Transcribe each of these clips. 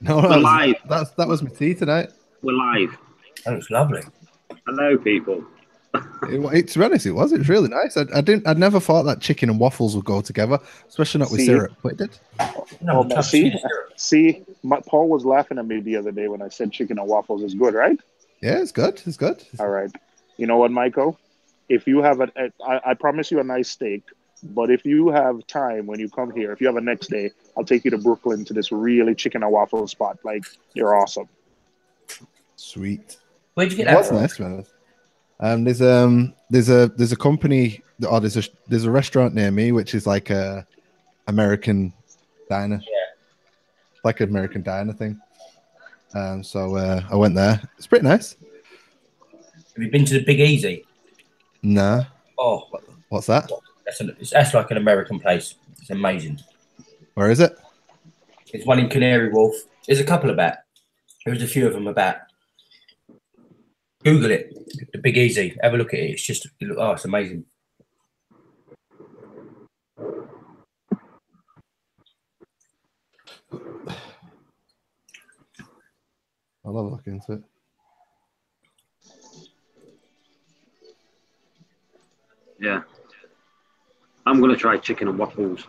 No, We're live. that was my tea tonight. We're live. That looks lovely. Hello, people. To be honest, it was. It was really nice. I'd never thought that chicken and waffles would go together, especially not with See? syrup, but it did. No, Oh, see, Paul was laughing at me the other day when I said chicken and waffles is good, right? Yeah, it's good. It's good. All right. You know what, Michael? If you have I promise you a nice steak, but if you have time when you come here, if you have a next day, I'll take you to Brooklyn to this really chicken and waffle spot. Like, they're awesome. Sweet. Where'd you get that What's from? nice, man? There's a company or there's a restaurant near me which is like a American diner. Yeah. Like an American diner thing. So I went there. It's pretty nice. Have you been to the Big Easy? Nah. Oh, What's that? that's like an American place. It's amazing. Where is it? It's one in Canary Wharf. There's a couple about. There's a few of them about. Google it. The Big Easy. Have a look at it. It's just, it's amazing. I'll have a look into it. Yeah. I'm going to try chicken and waffles.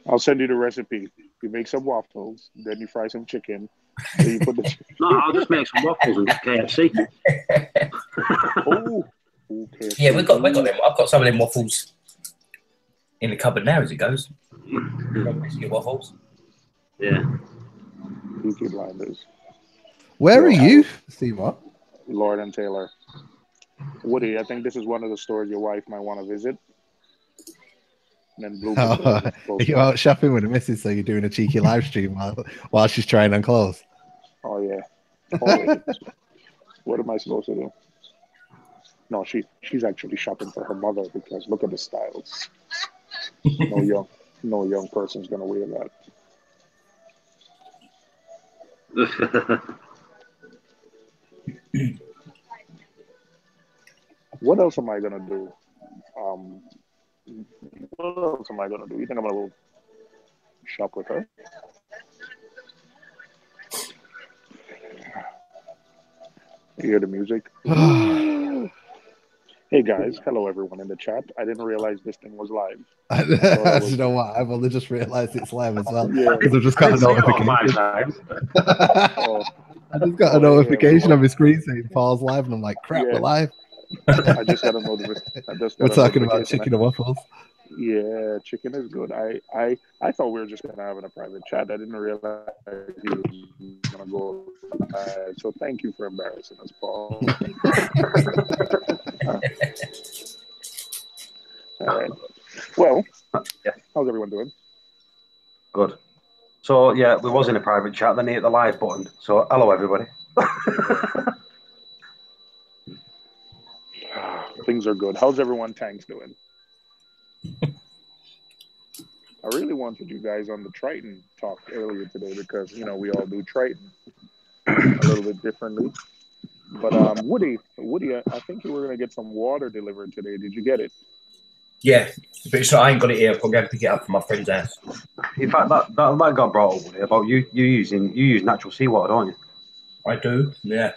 I'll send you the recipe. You make some waffles, then you fry some chicken. Then you put the No, I'll just make some waffles and get KFC. Okay. Yeah, we got them. I've got some of them waffles in the cupboard now as it goes. Biscuit waffles. Yeah. Peaky Blinders. Where are you, Seymour? Lord and Taylor. Woody, I think this is one of the stores your wife might want to visit. And then Are you out shopping with the missus, so you're doing a cheeky live stream while she's trying on clothes? Oh, yeah. Always. What am I supposed to do? No, she's actually shopping for her mother because look at the styles. No young person's gonna wear that. What else am I gonna do? What else am I gonna do? You think I'm gonna go shop with her? You hear the music? Hey guys, hello everyone in the chat. I didn't realize this thing was live. You know what? I've only just realised it's live as well. Yeah. Because I've just got a notification. I just got a notification on my screen saying pause live, and I'm like, crap, we're live. I just got a notification. We're talking about chicken and waffles. Yeah, chicken is good. I thought we were just gonna have in a private chat. I didn't realize he was gonna go live. So thank you for embarrassing us, Paul. All right. Well, how's everyone doing? Good. So, yeah, we was in a private chat, then hit the live button. So, hello, everybody. Things are good. How's everyone tanks doing? I really wanted you guys on the Triton talk earlier today because, we all do Triton a little bit differently. But Woody, I think you were going to get some water delivered today. Did you get it? Yeah, but I ain't got it here. I'm going to pick it up from my friend's house. In fact, that got brought up about you use natural seawater, don't you? I do, yeah.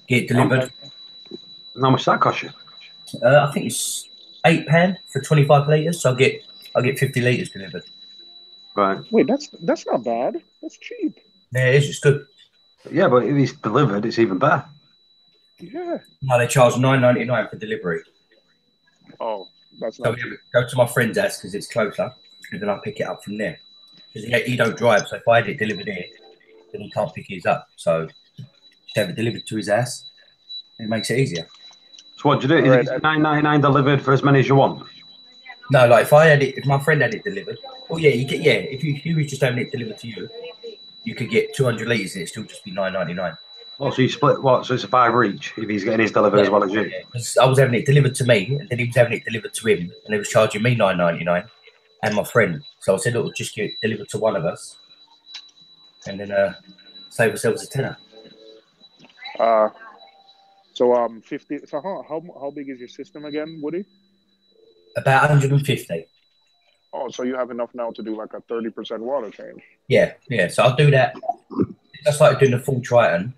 Get it delivered. How much does that cost you? I think it's £8 for 25 litres. So I'll get 50 litres delivered. Right. Wait, that's not bad. That's cheap. Yeah, it is. It's good. Yeah, but if it's delivered, it's even better. Yeah. No, they charge $9.99 for delivery. Oh, that's not. So we go to my friend's house because it's closer, and then I pick it up from there. Because he don't drive, so if I had it delivered here, then he can't pick his up. So just have it delivered to his house. It makes it easier. So what do you do? Is it $9.99 delivered for as many as you want? No, like if my friend had it delivered, if you was just having it delivered to you, you could get 200 litres and it'd still just be $9.99. Oh, so you split what? So it's a fiver each if he's getting his delivered as well as you. Yeah, because I was having it delivered to me, and then he was having it delivered to him, and he was charging me $9.99 and my friend. So I said, "Look, just get it delivered to one of us, and then save ourselves a tenner." So 50. So how big is your system again, Woody? About 150. Oh, so you have enough now to do like a 30% water change. Yeah, yeah. So I'll do that. I started doing the full Triton.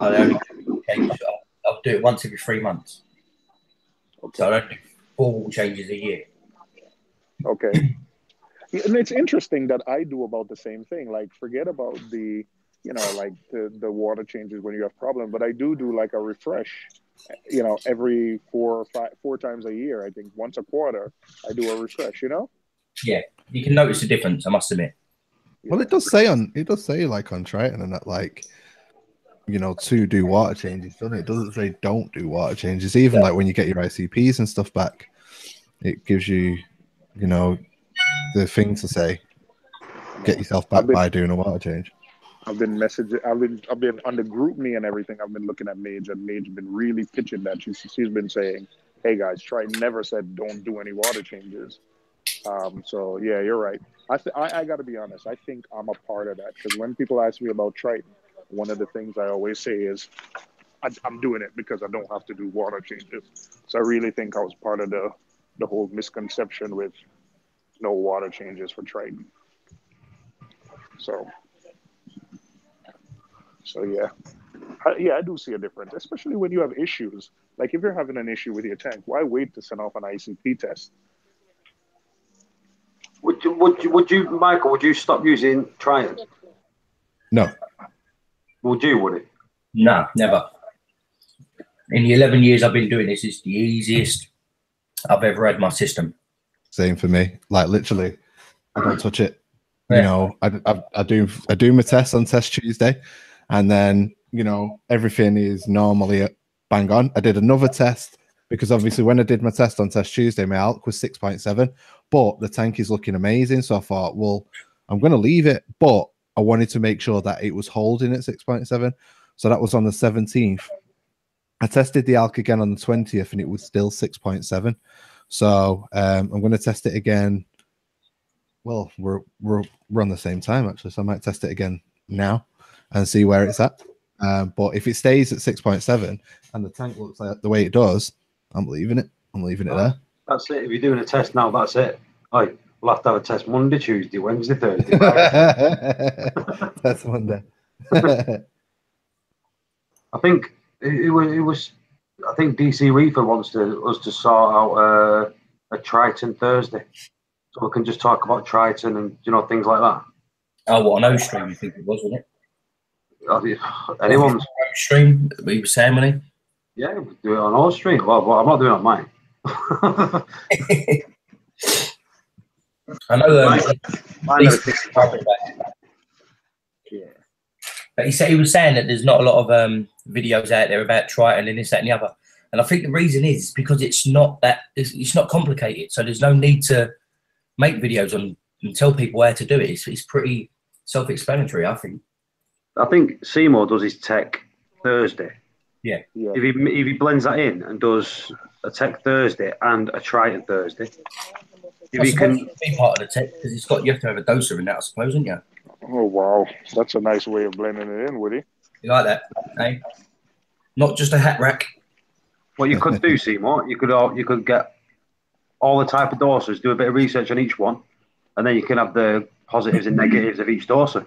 I only change. I'll do it once every 3 months. Okay. So I don't do 4 changes a year. Okay. And it's interesting that I do about the same thing. Like, forget about the, like the water changes when you have problem, but I do like a refresh, every 4 times a year. I think once a quarter, I do a refresh. Yeah, you can notice the difference. I must admit. Well, it does say like on Triton and that like, to do water changes, doesn't it? It doesn't say don't do water changes. Even like when you get your ICPs and stuff back, it gives you, the thing to say, get yourself back by doing a water change. I've been messaging. I've been on the group me and everything. I've been looking at Mage, and Mage been really pitching that. She's been saying, "Hey guys, Triton never said don't do any water changes." So yeah, you're right. I got to be honest. I think I'm a part of that because when people ask me about Triton, one of the things I always say is I'm doing it because I don't have to do water changes. So I really think I was part of the whole misconception with no water changes for Triton. So yeah. I do see a difference, especially when you have issues. Like if you're having an issue with your tank, why wait to send off an ICP test? Would you, Michael? Would you stop using Triton? No. Would it? No, never. In the 11 years I've been doing this, it's the easiest I've ever had my system. Same for me. Like literally, I don't touch it. Yeah. I do my tests on Test Tuesday, and then everything is normally bang on. I did another test because obviously when I did my test on Test Tuesday, my ALK was 6.7, but the tank is looking amazing. So I thought, well, I'm going to leave it, but I wanted to make sure that it was holding at 6.7. So that was on the 17th. I tested the ALK again on the 20th, and it was still 6.7. So I'm going to test it again. Well, we're on the same time actually, so I might test it again now and see where it's at. But if it stays at 6.7 and the tank looks like the way it does, I'm leaving it. I'm leaving it there. That's it. If you're doing a test now, that's it. We'll have to have a test Monday, Tuesday, Wednesday, Thursday. That's Monday. I think it was. I think DC Reefer wants us to sort out a Triton Thursday, so we can just talk about Triton and things like that. Oh, what an O stream? You think it was, wasn't it? Anyone's stream? We were saying, money. Yeah, we do it on all stream. Well, I'm not doing it on mine. I know. Yeah. But he was saying that there's not a lot of videos out there about Triton and this, that, and the other. And I think the reason is because it's not complicated. So there's no need to make videos on and tell people how to do it. It's pretty self-explanatory, I think. I think Seymour does his tech Thursday. Yeah. If he blends that in and does a tech Thursday and a Triton Thursday, if he can be part of the tech because you have to have a doser in that, I suppose, don't you? Oh wow, that's a nice way of blending it in, Woody. You like that, eh? Not just a hat rack. What you could do, Seymour, you could get all the type of dosers, do a bit of research on each one, and then you can have the positives and negatives of each doser.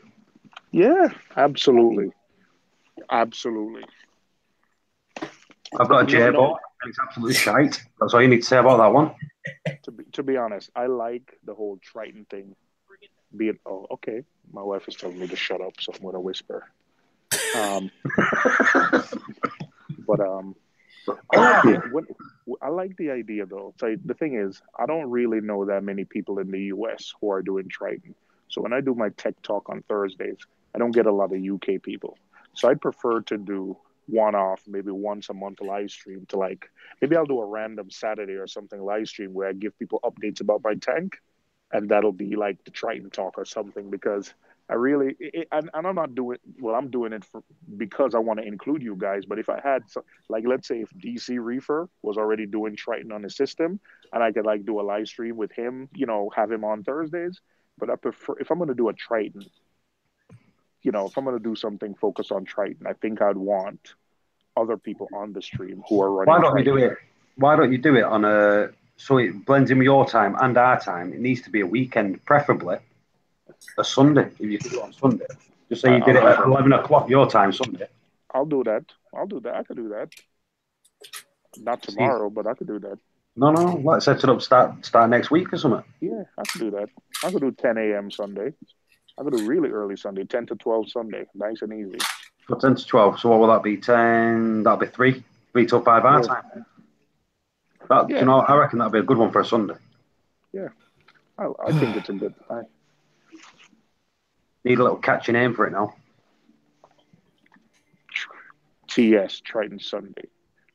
Yeah, absolutely. Absolutely. I've got a J-ball, and it's absolutely shite. That's all you need to say about that one. To be honest, I like the whole Triton thing. Okay. My wife is telling me to shut up, so I'm going to whisper. I like the idea, though. So the thing is, I don't really know that many people in the US who are doing Triton. So when I do my tech talk on Thursdays, I don't get a lot of UK people. So I'd prefer to do one-off, maybe once a month live stream to maybe I'll do a random Saturday or something live stream where I give people updates about my tank. And that'll be like the Triton talk or something because I really, and I'm not doing, well, I'm doing it because I want to include you guys. But if I had, let's say if DC Reefer was already doing Triton on his system and I could do a live stream with him, have him on Thursdays. But I prefer, if I'm going to do a Triton, if I'm going to do something focused on Triton, I think I'd want other people on the stream who are running. Why don't you do it on a so it blends in with your time and our time. It needs to be a weekend, preferably a Sunday. If you could do it on Sunday, just say you did it at 11 o'clock your time Sunday. I'll do that. I could do that. Not tomorrow, but I could do that. No, let's set it up. Start next week or something. Yeah, I could do that. I could do 10 a.m. Sunday. I could do really early Sunday, 10 to 12 Sunday, nice and easy. So 10 to 12. So what will that be? 10. That'll be 3 till 5 our time. You know, I reckon that'll be a good one for a Sunday. Yeah, I think it's a good. I need a little catchy name for it now. TS Triton Sunday,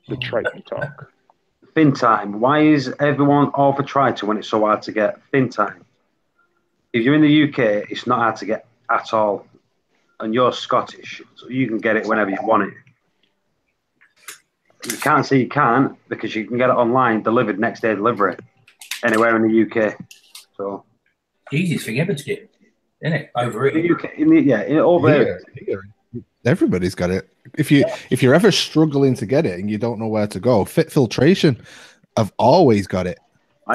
the Triton Talk. Fin time. Why is everyone all for Triton when it's so hard to get fin time? If you're in the UK, it's not hard to get at all. And you're Scottish, so you can get it whenever you want it. You can't say you can't because you can get it online, delivered next day delivery, anywhere in the UK. So easiest thing ever to get, isn't it? Over here. In the UK, over here. Everybody's got it. If you're ever struggling to get it and you don't know where to go, Fit Filtration have always got it.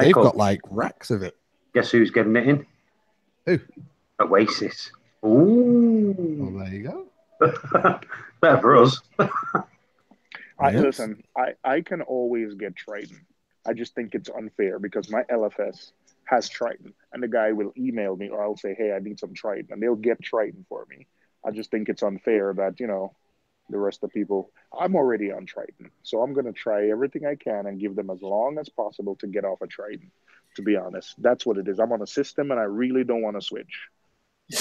They've got like racks of it. Guess who's getting it in? Who? Oasis. Ooh. Well, there you go. Better for us. Listen, I can always get Triton. I just think it's unfair because my LFS has Triton, and the guy will email me or I'll say, hey, I need some Triton, and they'll get Triton for me. I just think it's unfair that, you know, the rest of the people, I'm already on Triton. So I'm going to try everything I can and give them as long as possible to get off a Triton, to be honest. That's what it is. I'm on a system and I really don't want to switch.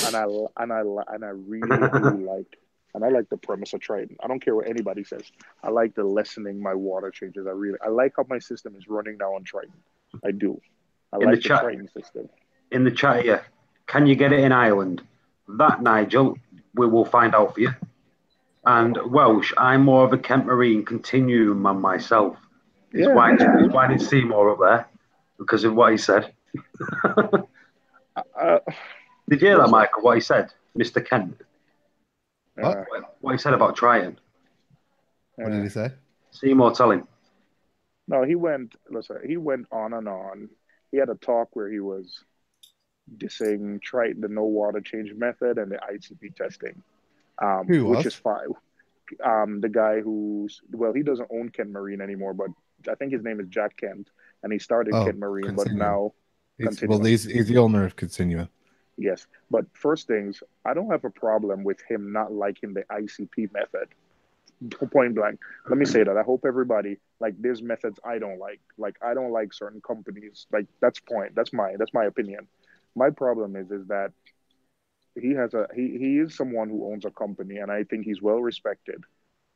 And I really do like the premise of Triton. I don't care what anybody says. I like the lessening my water changes. I like how my system is running now on Triton. I do. I like the Triton system. In the chat here, can you get it in Ireland? That, Nigel, we will find out for you. And Welsh, I'm more of a Kent Marine Continuum man myself. It's why I didn't see more up there because of what he said. Did you hear that, Michael? What he said, Mr. Kent? What he said about Triton? What did he say? Seymour, tell him. No, he went on and on. He had a talk where he was dissing Triton, the no water change method, and the ICP testing, which is fine. The guy he doesn't own Kent Marine anymore, but I think his name is Jack Kent, and he started Kent Marine, Continua. But now he's the owner of Continua. Yes, but first things, I don't have a problem with him not liking the ICP method. Point blank. Let me say that. I hope everybody, like, there's methods I don't like. Like, I don't like certain companies. Like, that's my opinion. My problem is that he is someone who owns a company, and I think he's well respected.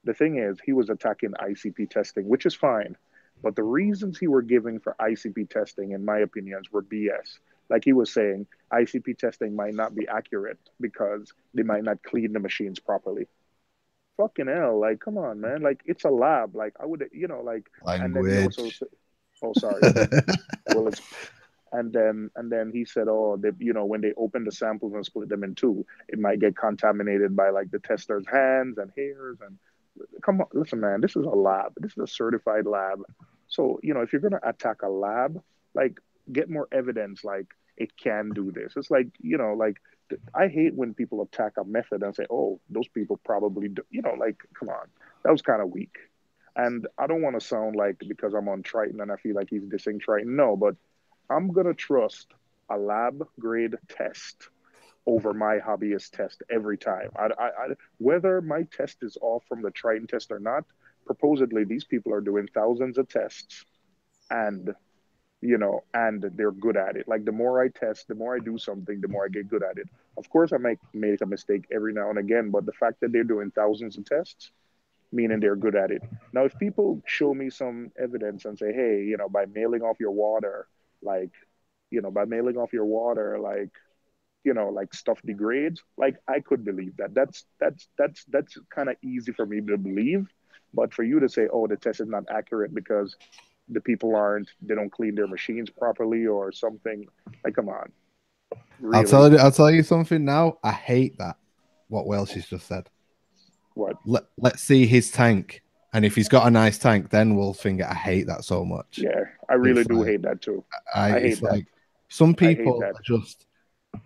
The thing is, he was attacking ICP testing, which is fine, but the reasons he were giving for ICP testing, in my opinions, were BS. Like he was saying, ICP testing might not be accurate because they might not clean the machines properly. Fucking hell, like, come on, man. Like, it's a lab. Like, I would, like, language. And then he also, sorry. Well, and then he said, when they open the samples and split them in two, it might get contaminated by like the tester's hands and hairs. And come on, listen, man, this is a lab. This is a certified lab. So, if you're going to attack a lab, like, get more evidence, like, it can do this. It's like, I hate when people attack a method and say, oh, those people probably do, like, come on, that was kind of weak. And I don't want to sound like, because I'm on Triton and I feel like he's dissing Triton. No, but I'm going to trust a lab grade test over my hobbyist test every time. Whether my test is off from the Triton test or not, supposedly these people are doing thousands of tests and they're good at it. Like, the more I test, the more I do something, the more I get good at it. Of course, I might make a mistake every now and again, but the fact that they're doing thousands of tests, meaning they're good at it. Now, if people show me some evidence and say, hey, by mailing off your water, like stuff degrades, like, I could believe that. That's kind of easy for me to believe. But for you to say, oh, the test is not accurate because the people they don't clean their machines properly or something, like, come on. Really? I'll tell you something now. I hate that, what Welsh has just said. What? Let's see his tank. And if he's got a nice tank, then we'll think I hate that so much. Yeah, I really It's do like, hate that too. I hate it's that. like some I hate people that.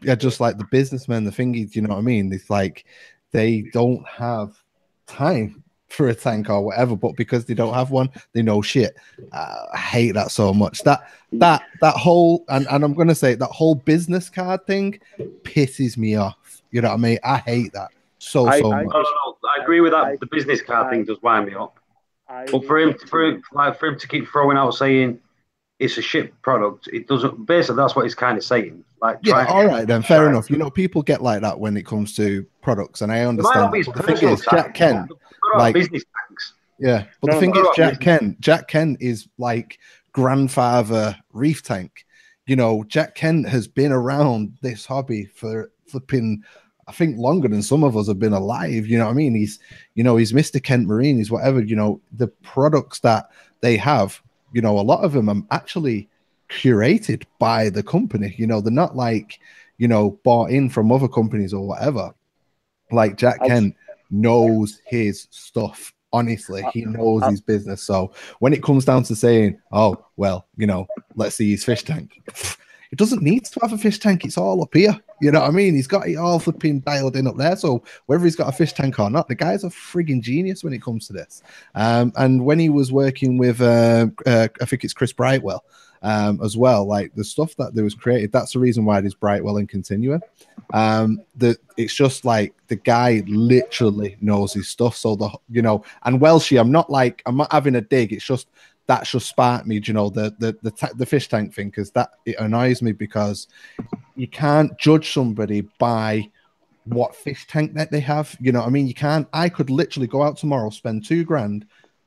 are just like the businessmen, the thingies, you know what I mean? It's like they don't have time for a tank or whatever, but because they don't have one, they know shit. I hate that so much. That whole and I'm gonna say that whole business card thing pisses me off. You know what I mean? I hate that so I much. No. I agree with that. I The business card thing I does wind me up. I But hate that too. for him to keep throwing out saying it's a shit product, it doesn't. Basically, that's what he's kind of saying. Like Yeah, trying. all right then, fair enough. You know, people get like that when it comes to products, and I It might not understand be that. his But the thing personal is, Jack tank, but Kent, they've got to have like, business tanks. yeah, but No, the thing no. is, Jack Kent is like grandfather Reef Tank. You know, Jack Kent has been around this hobby for flipping, I think, longer than some of us have been alive. You know what I mean? He's Mr. Kent Marine, he's whatever. You know, the products that they have, you know, a lot of them are actually curated by the company. You know, they're not like, you know, bought in from other companies or whatever. Like Jack I'll, Kent knows his stuff. Honestly, he knows I'll, his business. So when it comes down to saying, "Oh, well, you know, let's see his fish tank," it doesn't need to have a fish tank. It's all up here. You know what I mean? He's got it all flipping dialed in up there. So whether he's got a fish tank or not, the guy's a frigging genius when it comes to this. And when he was working with, I think it's Chris Brightwell, as well, like the stuff that there was created, that's the reason why it is Brightwell and Continuum. It's just like the guy literally knows his stuff. So and Welshie, I'm not having a dig. It's just that's just sparked me, you know, the fish tank thing, because that it annoys me, because you can't judge somebody by what fish tank that they have. You know what I mean? You can't. I could literally go out tomorrow, spend $2,000,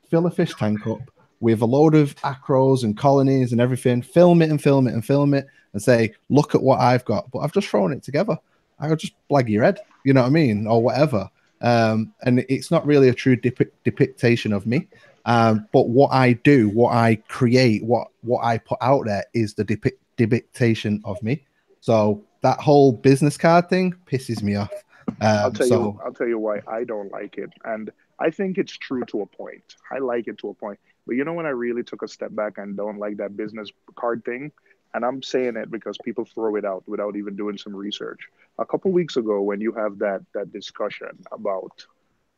fill a fish tank up with a load of acros and colonies and everything, film it and film it and film it, and say, look at what I've got. But I've just thrown it together. I'll just blag your head, you know what I mean, or whatever. And it's not really a true depiction of me. But what I do, what I create, what I put out there is the depiction of me. So that whole business card thing pisses me off. I'll tell you why I don't like it, and I think it's true to a point. I like it to a point, but you know when I really took a step back and don't like that business card thing, and I'm saying it because people throw it out without even doing some research. A couple weeks ago, when you have that discussion about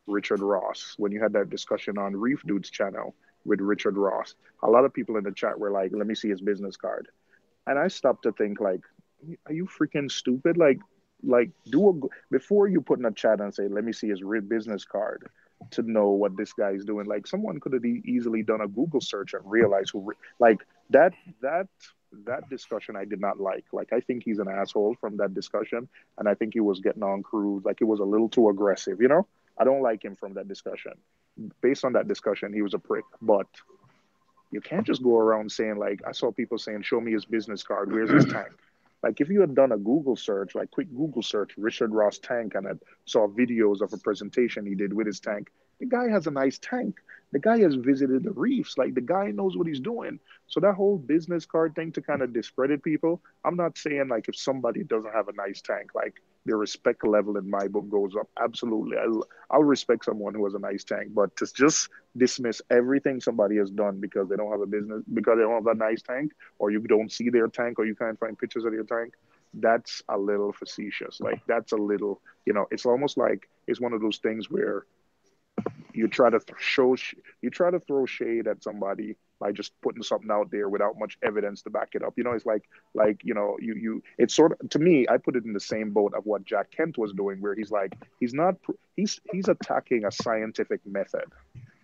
Richard Ross, when you had that discussion on Reef Dude's channel with Richard Ross, a lot of people in the chat were like, "Let me see his business card," and I stopped to think like, "Are you freaking stupid? Like before you put in a chat and say, let me see his business card to know what this guy is doing. Like someone could have easily done a Google search and realized like that discussion I did not like. Like I think he's an asshole from that discussion, and I think he was getting on cruise. Like it was a little too aggressive. You know, I don't like him from that discussion. Based on that discussion, he was a prick. But you can't just go around saying like I saw people saying, show me his business card. Where's his tank? Like if you had done a Google search, like quick Google search, Richard Ross tank, and had saw videos of a presentation he did with his tank, the guy has a nice tank. The guy has visited the reefs. Like the guy knows what he's doing. So that whole business card thing to kind of discredit people, I'm not saying like if somebody doesn't have a nice tank, like their respect level in my book goes up. Absolutely. I'll respect someone who has a nice tank, but to just dismiss everything somebody has done because they don't have a business, because they don't have a nice tank, or you don't see their tank, or you can't find pictures of their tank, that's a little facetious. Like that's a little, it's almost like it's one of those things where you try to throw shade at somebody by just putting something out there without much evidence to back it up. It's it's sort of, to me, I put it in the same boat of what Jack Kent was doing, where he's like, he's attacking a scientific method.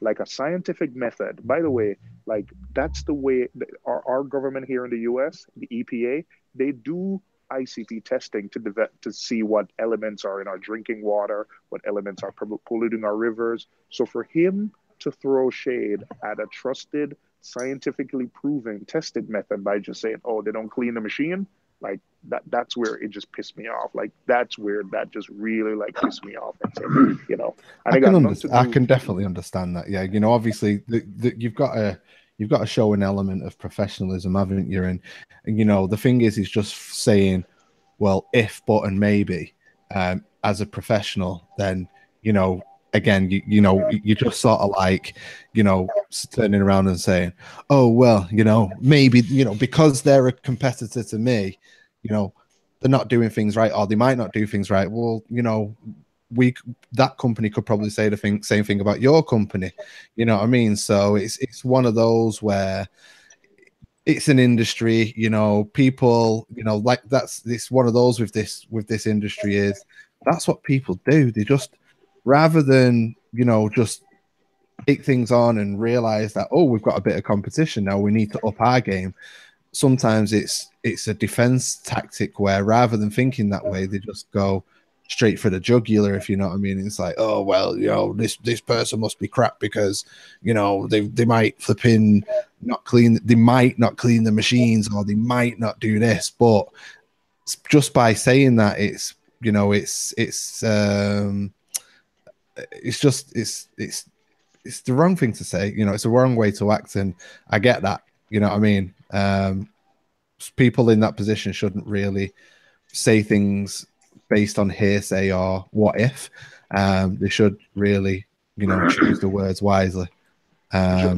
Like a scientific method, by the way, like that's the way our government here in the US, the EPA, they do ICP testing to see what elements are in our drinking water, what elements are polluting our rivers. So for him to throw shade at a trusted, scientifically proven, tested method by just saying, "Oh, they don't clean the machine," like that's where it just pissed me off. Like that's where that just really like pissed me off. And so, and I can definitely understand that. Yeah, obviously you've got to show an element of professionalism, haven't you? And the thing is just saying, well, if, but, and maybe, as a professional, then again, you know, you just sort of like, you know, turning around and saying, oh, well, you know, maybe, you know, because they're a competitor to me, you know, they're not doing things right, or they might not do things right. Well, you know, that company could probably say the same thing about your company. You know what I mean? So it's one of those where it's an industry, you know, people, you know, like it's one of those with this industry is that's what people do. They just, rather than, you know, just take things on and realize that, oh, we've got a bit of competition now, we need to up our game. Sometimes it's a defense tactic where rather than thinking that way, they just go straight for the jugular, if you know what I mean. It's like, oh, well, you know, this person must be crap because, you know, they might flipping not clean, they might not clean the machines, or they might not do this. But just by saying that, it's, you know, it's just it's the wrong thing to say. You know, it's the wrong way to act, and I get that. You know what I mean? People in that position shouldn't really say things based on hearsay or what if. They should really, you know, choose the words wisely.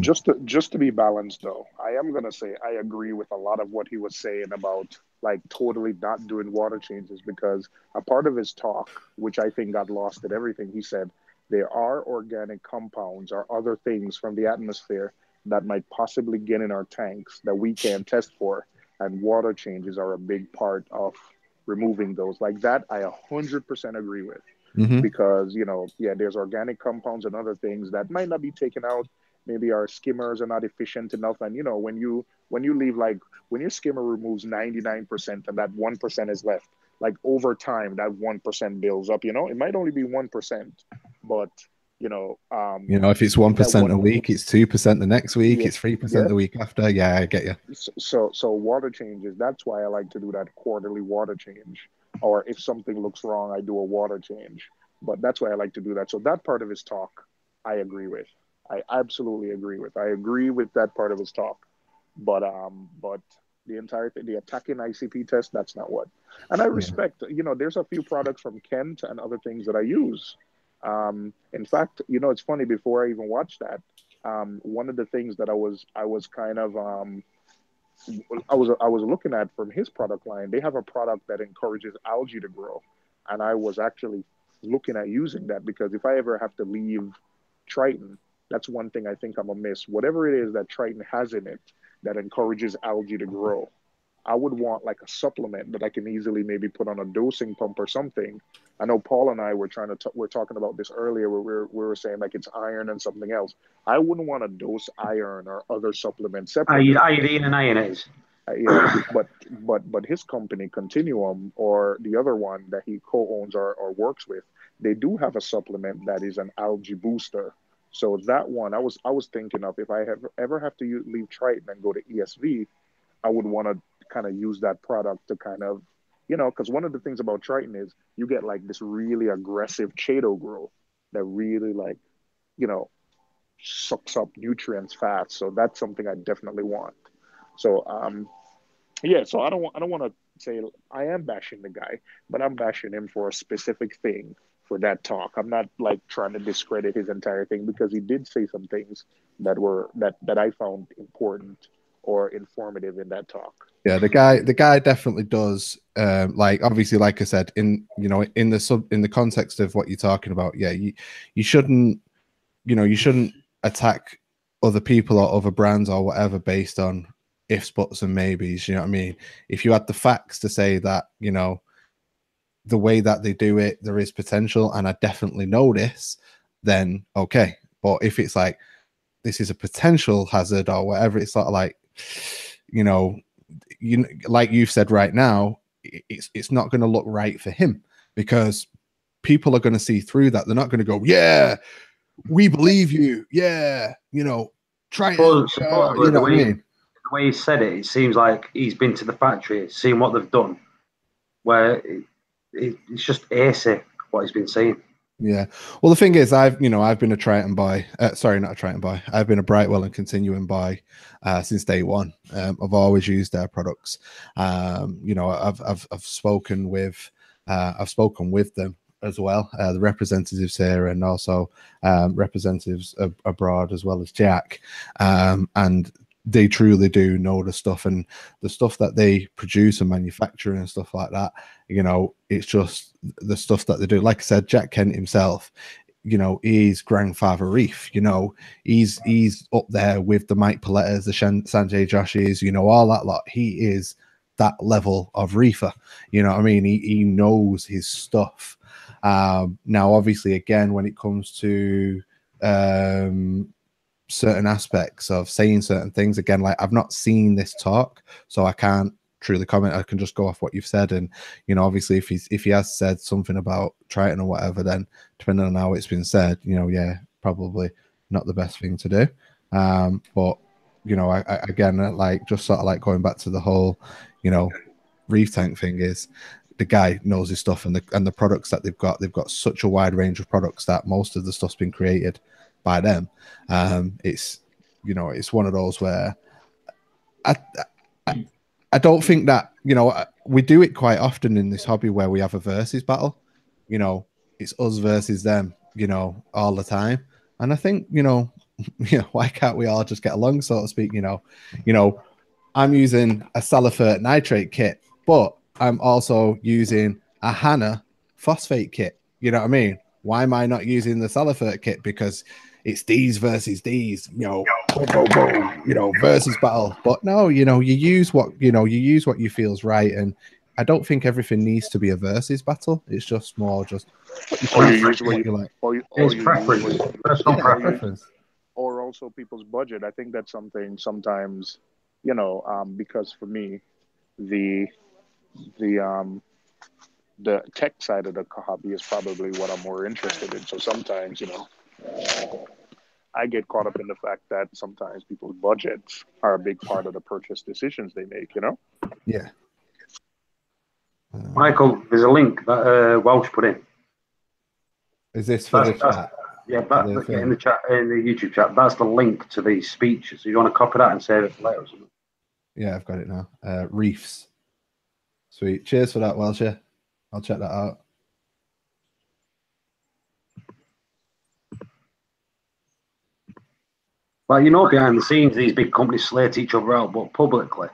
Just to be balanced, though, I am gonna say I agree with a lot of what he was saying about like totally not doing water changes, because a part of his talk, which I think got lost at everything, he said there are organic compounds or other things from the atmosphere that might possibly get in our tanks that we can't test for, and water changes are a big part of removing those. Like that, I 100% agree with. Because, you know, yeah, there's organic compounds and other things that might not be taken out. Maybe our skimmers are not efficient enough, and you know, when you leave, like when your skimmer removes 99% and that 1% is left, like over time that 1% builds up. You know, it might only be 1%, but you know, if it's 1% a week, it's 2% the next week, yeah, it's 3% yeah. the week after. Yeah, I get you. So water changes. That's why I like to do that quarterly water change. Or if something looks wrong, I do a water change. But that's why I like to do that. So that part of his talk, I agree with. I absolutely agree with. I agree with that part of his talk. But the entire thing, the attacking ICP test, that's not what. And I respect. You know, there's a few products from Kent and other things that I use. In fact, you know, it's funny. Before I even watched that, one of the things that I was kind of I was looking at from his product line. They have a product that encourages algae to grow, and I was actually looking at using that, because if I ever have to leave Triton, that's one thing I think I'm gonna miss. Whatever it is that Triton has in it that encourages algae to grow, I would want like a supplement that I can easily maybe put on a dosing pump or something. I know Paul and I were we're talking about this earlier, where we were saying like it's iron and something else. I wouldn't want to dose iron or other supplements separately. Iodine and iron is. Yeah, but his company Continuum, or the other one that he co-owns or works with, they do have a supplement that is an algae booster. So that one, I was thinking of, if I ever have to leave Triton and go to ESV, I would want to kind of use that product to kind of, you know, because one of the things about Triton is you get like this really aggressive chaeto growth that really, like, you know, sucks up nutrients fast. So that's something I definitely want. So yeah, so I don't want to say I am bashing the guy, but I'm bashing him for a specific thing for that talk. I'm not like trying to discredit his entire thing, because he did say some things that were that I found important or informative in that talk. Yeah, the guy definitely does. Like, obviously, like I said, in the context of what you're talking about, yeah, you shouldn't, you shouldn't attack other people or other brands or whatever based on ifs, buts, and maybes. You know what I mean? If you had the facts to say that, you know, the way that they do it, there is potential, and I definitely know this, then okay. But if it's like this is a potential hazard or whatever, it's sort of like, like you've said right now, it's not going to look right for him, because people are going to see through that. They're not going to go, yeah, we believe you, yeah, try it. Supposedly, the way he said it, it seems like he's been to the factory, seen what they've done, where it's just AC what he's been saying. Yeah. Well, the thing is, I've been a Triton buy. Sorry, not a Triton buy. I've been a Brightwell and Continuum buy since day one. I've always used their products. I've spoken with them as well, the representatives here, and also representatives abroad, as well as Jack, and they truly do know the stuff, and the stuff that they produce and manufacture and stuff like that. You know, it's just the stuff that they do. Like I said, Jack Kent himself, you know, he's grandfather Reef. You know, he's up there with the Mike Palettas, the Sanjay Joshes, you know, all that lot. He is that level of reefer. You know what I mean? He knows his stuff. Now, obviously, again, when it comes to certain aspects of saying certain things, again, like I've not seen this talk, so I can't truly comment. I can just go off what you've said, and you know, obviously, if he has said something about Triton or whatever, then depending on how it's been said, you know, yeah, probably not the best thing to do. But you know, I again, like just sort of like going back to the whole, you know, Reef Tank thing, is the guy knows his stuff, and the products that they've got such a wide range of products that most of the stuff's been created by them. It's, you know, it's one of those where I don't think that, you know, we do it quite often in this hobby where we have a versus battle. You know, it's us versus them, you know, all the time. And I think, you know, why can't we all just get along, so to speak? You know, I'm using a Salifert nitrate kit, but I'm also using a Hana phosphate kit. You know what I mean? Why am I not using the Salifert kit? Because it's these versus these, you know, boom, boom, boom, you know, versus battle. But no, you know, you use what you feel's right. And I don't think everything needs to be a versus battle. It's just more just Or you use what you like. It's preference. Personal preference. Or also people's budget. I think that's something sometimes, you know, because for me, the tech side of the hobby is probably what I'm more interested in. So sometimes, you know, I get caught up in the fact that sometimes people's budgets are a big part of the purchase decisions they make, you know? Yeah. Michael, there's a link that Welsh put in. Is this for the chat? Yeah, in the chat, in the YouTube chat. That's the link to the speech. So you want to copy that and save it for later or something? Yeah, I've got it now. Reefs. Sweet. Cheers for that, Welsh. I'll check that out. Well, you know, behind the scenes, these big companies slate each other out, but publicly,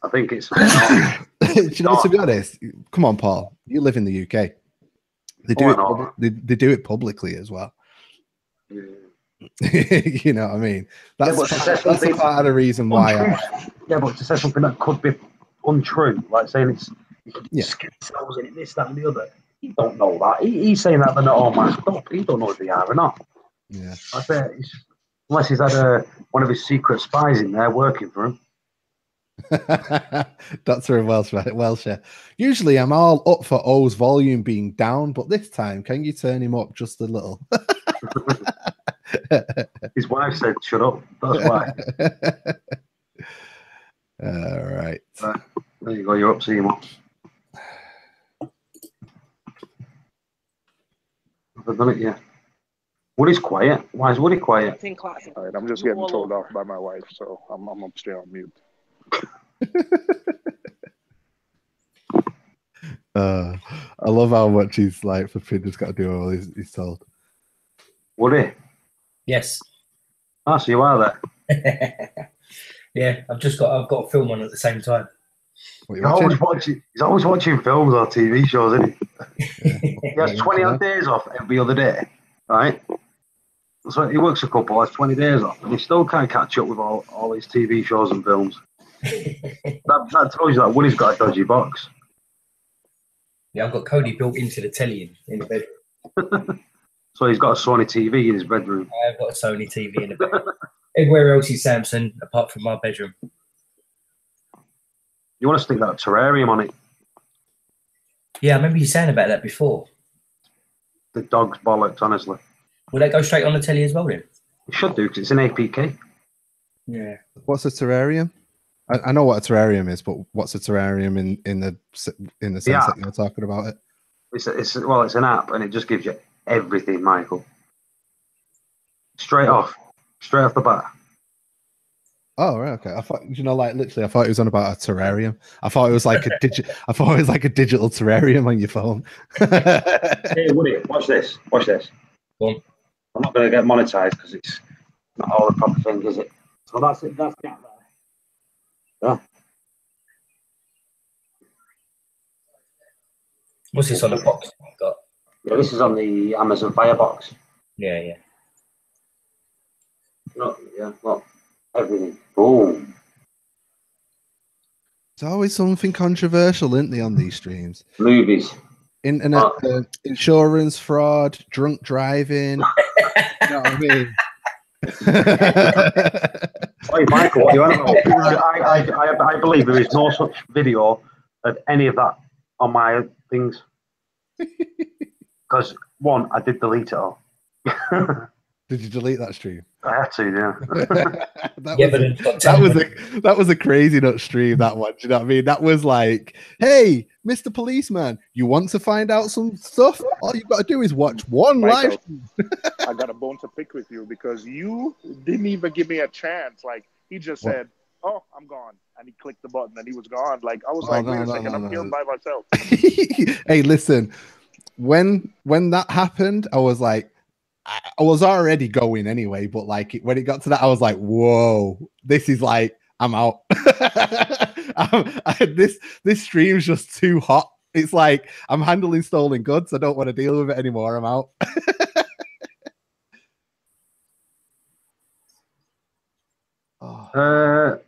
I think it's. Do you know, to be honest, come on, Paul. You live in the UK. They do they do it publicly as well. Yeah. You know what I mean? That's a part of the reason why. Yeah, but to say something that could be untrue, like saying it's cells in it, this, that, and the other. He don't know that. He's saying that they're not all masked up. He don't know if they are or not. Yeah. I bet unless he's had one of his secret spies in there working for him. Dr. Welsh. Usually I'm all up for O's volume being down, but this time, can you turn him up just a little? His wife said, "Shut up." That's why. All right. There you go. You're up, Seymour. I've done it, yeah. Woody's quiet. Why is Woody quiet? All right, I'm just getting told off by my wife, so I'm upstairs on mute. I love how much he's like flipping just got to do all he's told. Woody? Yes. Ah, so you are there. Yeah, I've got a film on at the same time. He's always watching films or TV shows, isn't he? He has 20 odd days off every other day, right? So he works a couple, has 20 days off, and he still can't catch up with all his TV shows and films. that tells you that Woody's got a dodgy box. Yeah, I've got Cody built into the telly in the bedroom. So he's got a Sony TV in his bedroom. I've got a Sony TV in the bedroom. Everywhere else is Samsung, apart from my bedroom. You want to stick that terrarium on it? Yeah, I remember you saying about that before. The dog's bollocks, honestly. Will that go straight on the telly as well then? It should do, because it's an APK. Yeah. What's a terrarium? I know what a terrarium is, but what's a terrarium in the sense that you're talking about it? It's an app, and it just gives you everything, Michael. Straight off the bat. Oh, right, okay. I thought, like literally, I thought it was on about a terrarium. I thought it was like I thought it was like a digital terrarium on your phone. Hey, Woody, watch this. Watch this. Go on. I'm not going to get monetized because it's not all the proper things, is it? So that's it. That's that there. Yeah. What's this on the box? Got? Yeah, this is on the Amazon Firebox. Yeah, yeah. No, yeah, look, everything. Boom. It's always something controversial, isn't they, on these streams? Movies. Internet, insurance fraud, drunk driving. You know what I mean? Hey, Michael, what do you want to know? I believe there is no such video of any of that on my things. Because, one, I did delete it all. Did you delete that stream? I had to, yeah. that was a crazy nut stream, that one. Do you know what I mean? That was like, hey, Mr. Policeman, you want to find out some stuff? All you've got to do is watch one Michael, live stream. I got a bone to pick with you because you didn't even give me a chance. Like, he just said, oh, I'm gone. And he clicked the button and he was gone. Like, I was wait a second, I'm here by myself. Hey, listen, when that happened, I was like, I was already going anyway, but like when it got to that, I was like, whoa, this is like, I'm out. This stream's just too hot. It's like, I'm handling stolen goods. I don't want to deal with it anymore. I'm out.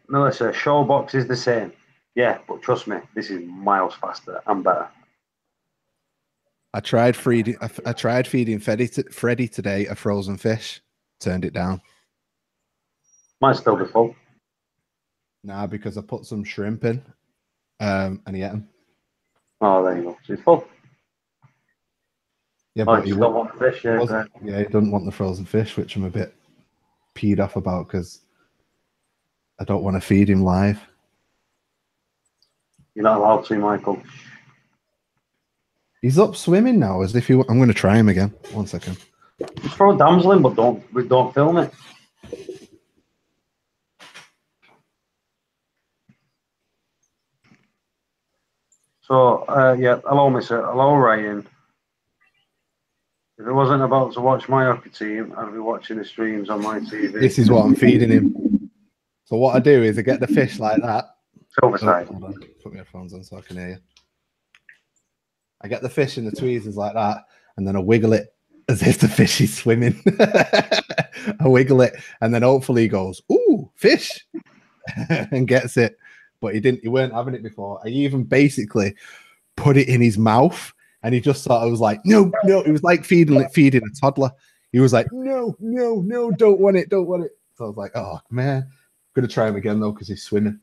Melissa, Showbox is the same. Yeah, but trust me, this is miles faster and better. I tried feeding Freddie today a frozen fish. Turned it down. Might still be full. Nah, because I put some shrimp in, and he ate them. Oh, there you go. So he's full. Yeah, but he don't want the fish. Yeah, he doesn't want the frozen fish, which I'm a bit peed off about because I don't want to feed him live. You're not allowed to, Michael. He's up swimming now, as if he. I'm going to try him again. 1 second. Just throw a damsel in, but don't film it. So yeah, hello, Mister. Hello, Ryan. If it wasn't about to watch my hockey team, I'd be watching the streams on my TV. This is what I'm feeding him. So what I do is I get the fish like that. Silver side. Hold on. Put my headphones on so I can hear you. I get the fish in the tweezers like that, and then I wiggle it as if the fish is swimming. I wiggle it, and then hopefully he goes, "Ooh, fish," and gets it. But he weren't having it before. I even basically put it in his mouth, and he just thought I was like, no. It was like feeding a toddler. He was like, no, don't want it. So I was like, oh man, I'm gonna try him again though because he's swimming.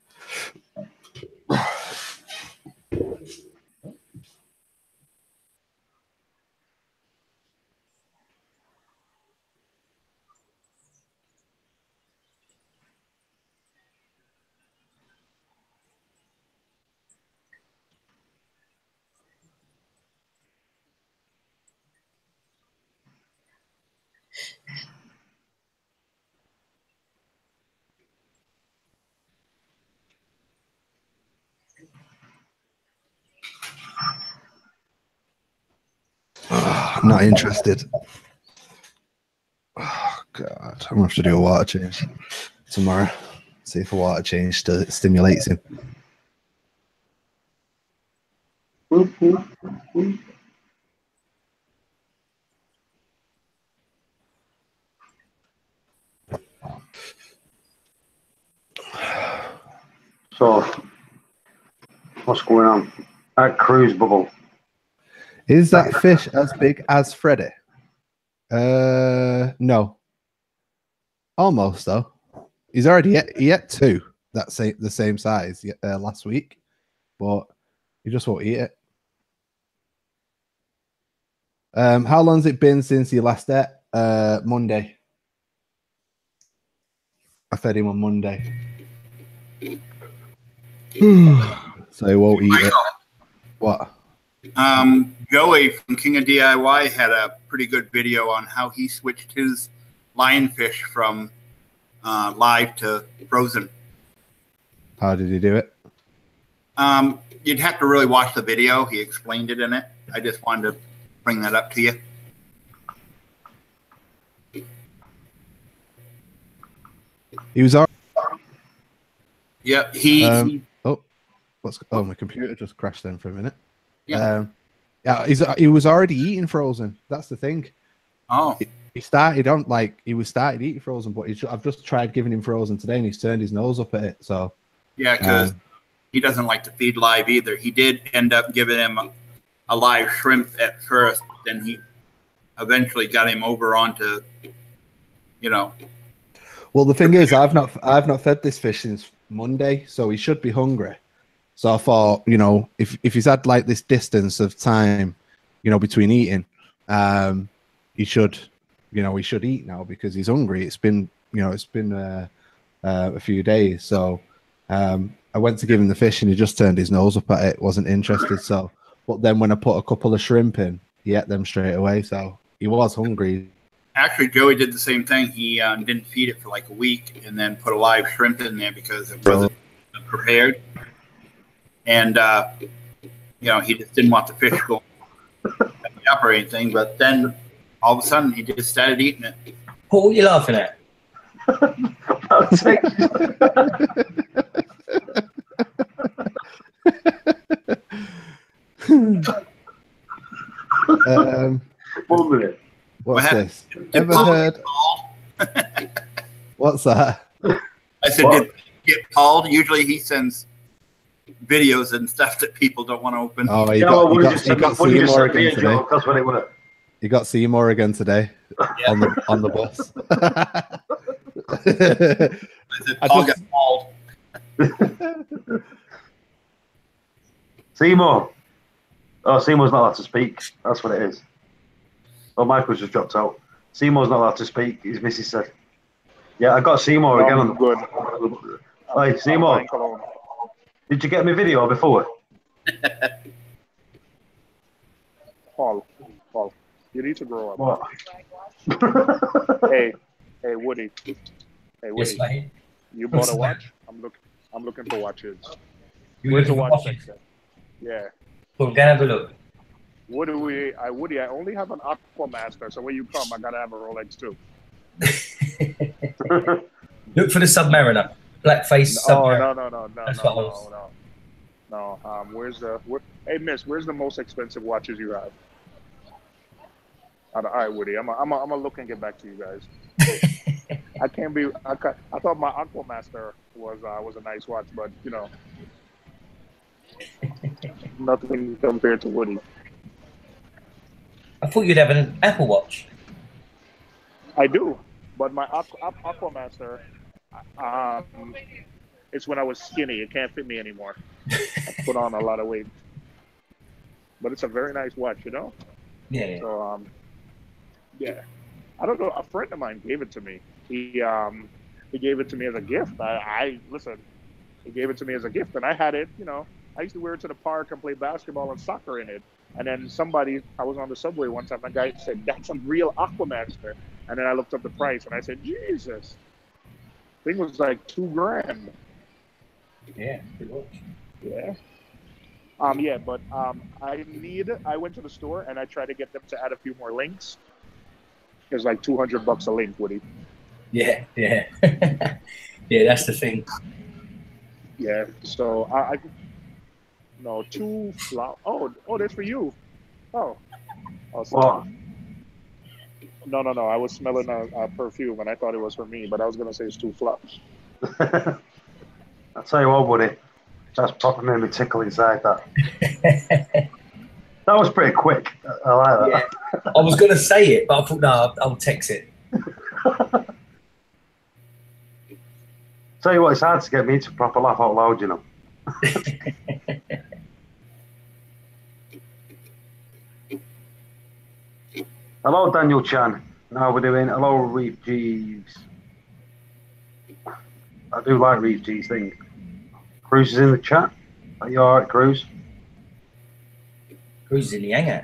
Not interested. Oh God, I'm gonna have to do a water change tomorrow. See if a water change stimulates him. So, what's going on? At Cruise Bubble. Is that fish as big as Freddy? No. Almost though. He's already he ate two the same size last week, but he just won't eat it. How long's it been since he last ate? Monday. I fed him on Monday. So he won't eat it. What? Joey from King of DIY had a pretty good video on how he switched his lionfish from live to frozen. How did he do it? You'd have to really watch the video. He explained it in it. I just wanted to bring that up to you. He was already. Yeah, my computer just crashed then for a minute. Yeah. He was already eating frozen. That's the thing. Oh. He was started eating frozen, but I've just tried giving him frozen today, and he's turned his nose up at it. So Yeah, because he doesn't like to feed live either. He did end up giving him a live shrimp at first, then he eventually got him over onto, Well, the thing is, I've not fed this fish since Monday, so he should be hungry. So I thought, if he's had like this distance of time, between eating, he should eat now because he's hungry. It's been a few days. So I went to give him the fish and he just turned his nose up at it, wasn't interested. So, but then when I put a couple of shrimp in, he ate them straight away. So he was hungry. Actually, Joey did the same thing. He didn't feed it for like a week and then put a live shrimp in there because it wasn't prepared. And, he just didn't want the fish going up or anything. But then all of a sudden, he just started eating it. What were you laughing at? One minute. What's this? Ever heard? What's that? I said, did he get called? Usually he sends videos and stuff that people don't want to open. Oh, he got Seymour again today. That's what it was. He got Seymour again today on the bus. Paul got called. Seymour. Oh, Seymour's not allowed to speak. That's what it is. Oh, Michael's just dropped out. Seymour's not allowed to speak. His missus said. Yeah, I got Seymour again on the good. Hey, Seymour. Did you get me video before? Paul, you need to grow up. What? Hey, Woody. Hey, Woody. Yes, mate. You bought a watch? I'm looking for watches. Where's the watch section? Yeah. Well, go have a look. Woody, I only have an Aquamaster, so when you come, I gotta have a Rolex too. Look for the Submariner, black-faced Submariner. No. Hey, Miss, where's the most expensive watches you have? All right, Woody, I'm gonna look and get back to you guys. I thought my Aquamaster was a nice watch, but nothing compared to Woody. I thought you'd have an Apple Watch. I do, but my Aquamaster, it's when I was skinny. It can't fit me anymore. I put on a lot of weight, but it's a very nice watch, Yeah. So yeah, I don't know. A friend of mine gave it to me. He gave it to me as a gift. Listen. He gave it to me as a gift, and I had it. I used to wear it to the park and play basketball and soccer in it. And then I was on the subway one time, and a guy said, "That's a real Aquamaster." And then I looked up the price, and I said, "Jesus, thing was like $2,000." Yeah, pretty much. Yeah. But I went to the store and I tried to get them to add a few more links. It was like $200 a link, Woody. Yeah. Yeah, that's the thing. Yeah. So no, 2 flowers. Oh, that's for you. Oh. What? No. I was smelling a perfume and I thought it was for me, but I was gonna say it's 2 flowers. I'll tell you what, Woody. That's probably made me tickle inside that. That was pretty quick. I like that. Yeah. I was gonna say it, but I thought no, I'll text it. Tell you what, it's hard to get me to proper laugh out loud, Hello, Daniel Chan. Now we're doing hello, Reef G's. I do like Reef G's thing. Cruz is in the chat. Are you alright, Cruz? Cruz is in the hangout.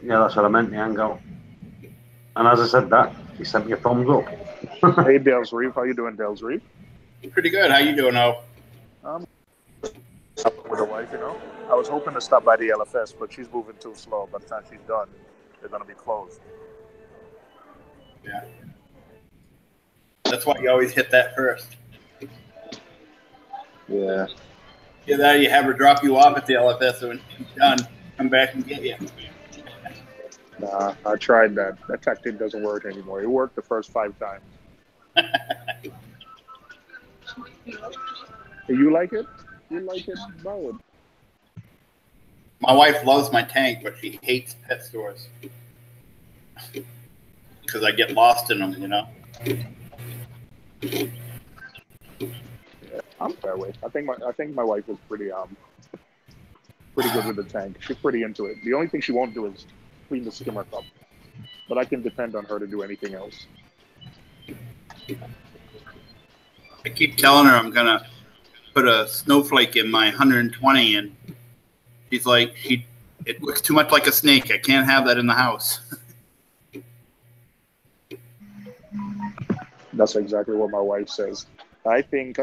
Yeah, that's what I meant, the hangout. And as I said that, he sent me a thumbs up. Hey, Dale's Reef. How you doing, Dale's Reef? Pretty good. How you doing, O? With the wife, you know. I was hoping to stop by the LFS, but she's moving too slow. By the time she's done, they're going to be closed. Yeah. That's why you always hit that first. Yeah. Yeah, that you have her drop you off at the LFS, so when she's done, come back and get you. Nah, I tried that. That tactic doesn't work anymore. It worked the first 5 times. You like it? You like it, Boward? My wife loves my tank, but she hates pet stores because I get lost in them, you know. Yeah, I'm that way. I think my wife is pretty good with the tank. She's pretty into it. The only thing she won't do is clean the skimmer cup, but I can depend on her to do anything else. I keep telling her I'm gonna put a snowflake in my 120, and she's like, it looks too much like a snake. I can't have that in the house. That's exactly what my wife says. I think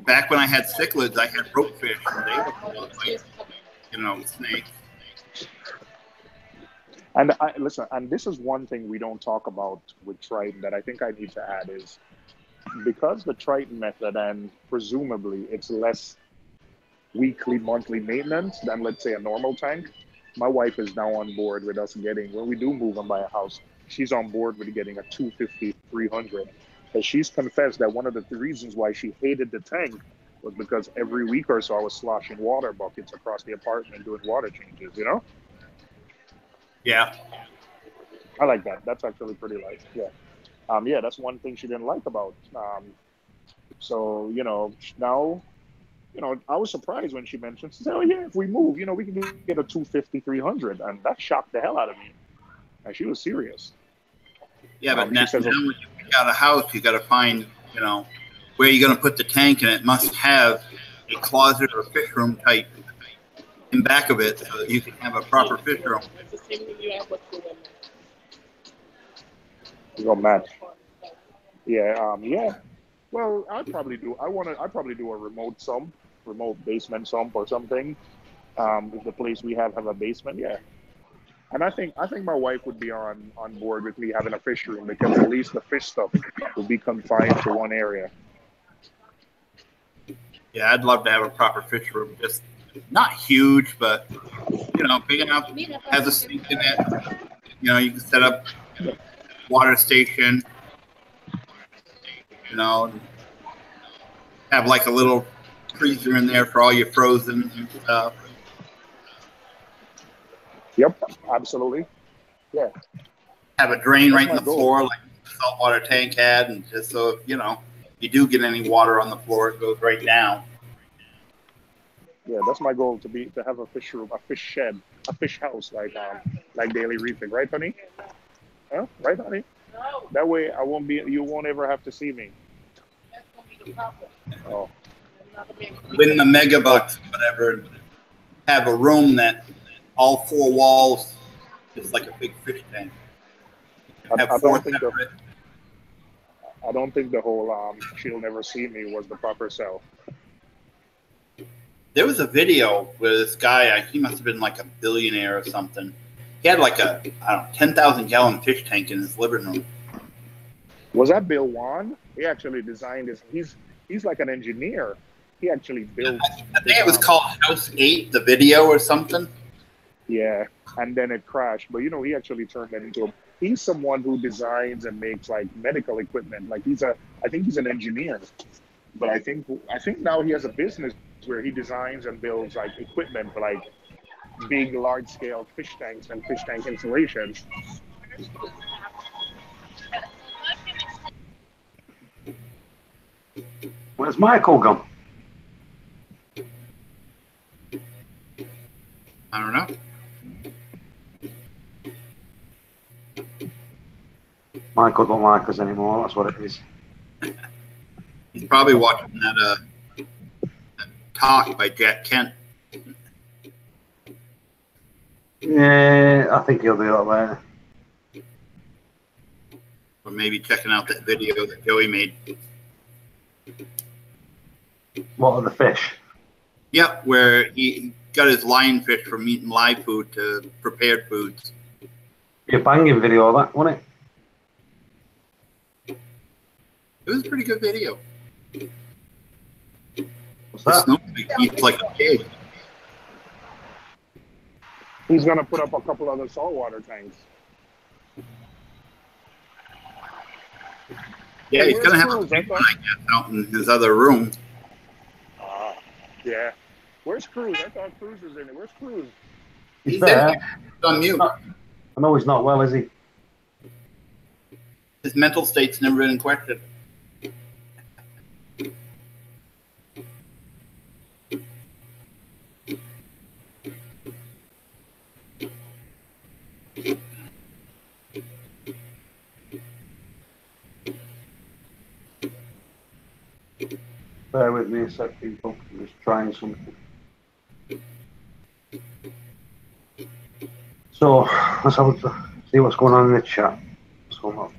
Back when I had cichlids, I had ropefish, and they were like, you know, snakes. And listen, and this is one thing we don't talk about with Triton that I think I need to add is because the Triton method, and presumably it's less weekly, monthly maintenance than, let's say, a normal tank. My wife is now on board with us getting, when we do move and buy a house, she's on board with getting a 250, 300. Because she's confessed that one of the reasons why she hated the tank was because every week or so I was sloshing water buckets across the apartment doing water changes, you know? Yeah. I like that. That's actually pretty light. Yeah. Yeah, that's one thing she didn't like about. So, you know, now, you know, I was surprised when she mentioned, she said, oh, yeah, if we move, you know, we can get a 250, 300. And that shocked the hell out of me. And she was serious. Yeah, but now when you pick out a house, you got to find, you know, where you're going to put the tank, and it must have a closet or a fish room type in back of it so that you can have a proper fish room. You're gonna match. Yeah, yeah. Well, I'd probably do a remote basement sump or something. If the place we have a basement, yeah. And I think my wife would be on board with me having a fish room because at least the fish stuff will be confined to one area. Yeah, I'd love to have a proper fish room. Just not huge, but you know, big enough. Has a sink in it. You know, you can set up water station. You know, have like a little freezer in there for all your frozen and stuff. Yep, absolutely. Yeah. Have a drain right in the floor, like the saltwater tank had, and just so if, you know, you do get any water on the floor, it goes right down. Yeah, that's my goal to have a fish room, a fish shed, a fish house like Daily Reefing, right, honey? Huh? Right, honey? No. That way you won't ever have to see me. That's gonna be the problem. Oh. Win the megabucks, whatever. Have a room that all 4 walls is like a big fish tank. I don't think the whole she'll never see me was the proper sell. There was a video where this guy, he must have been like a billionaire or something. He had like a 10,000 gallon fish tank in his living room. Was that Bill Wan? He actually designed this. He's like an engineer. He actually built. I think it was called House 8, the video or something. Yeah, and then it crashed. But you know, he actually turned that into he's someone who designs and makes like medical equipment. Like I think he's an engineer. But I think now he has a business where he designs and builds like equipment for like big, large scale fish tanks and fish tank installations. Where's Michael gone? I don't know. Michael don't like us anymore. That's what it is. He's probably watching that talk by Jack Kent. Yeah, I think he'll be all right. or maybe checking out that video that Joey made. What are the fish? Yep, where he got his lionfish from eating live food to prepared foods. Your banging video, that wasn't it? It was a pretty good video. What's The that? snowflake eats like a pig. He's gonna put up a couple other saltwater tanks. Yeah, Hey, he's gonna have a Cruz? big one, I guess, out in his other room. Yeah. Where's Cruz? I thought Cruz was in it. Where's Cruz? He's there. there. He's on mute. I know he's not well, is he? His mental state's never been in question. Bear with me a sec, people. I'm just trying something. So, let's have a see what's going on in the chat. What's going on?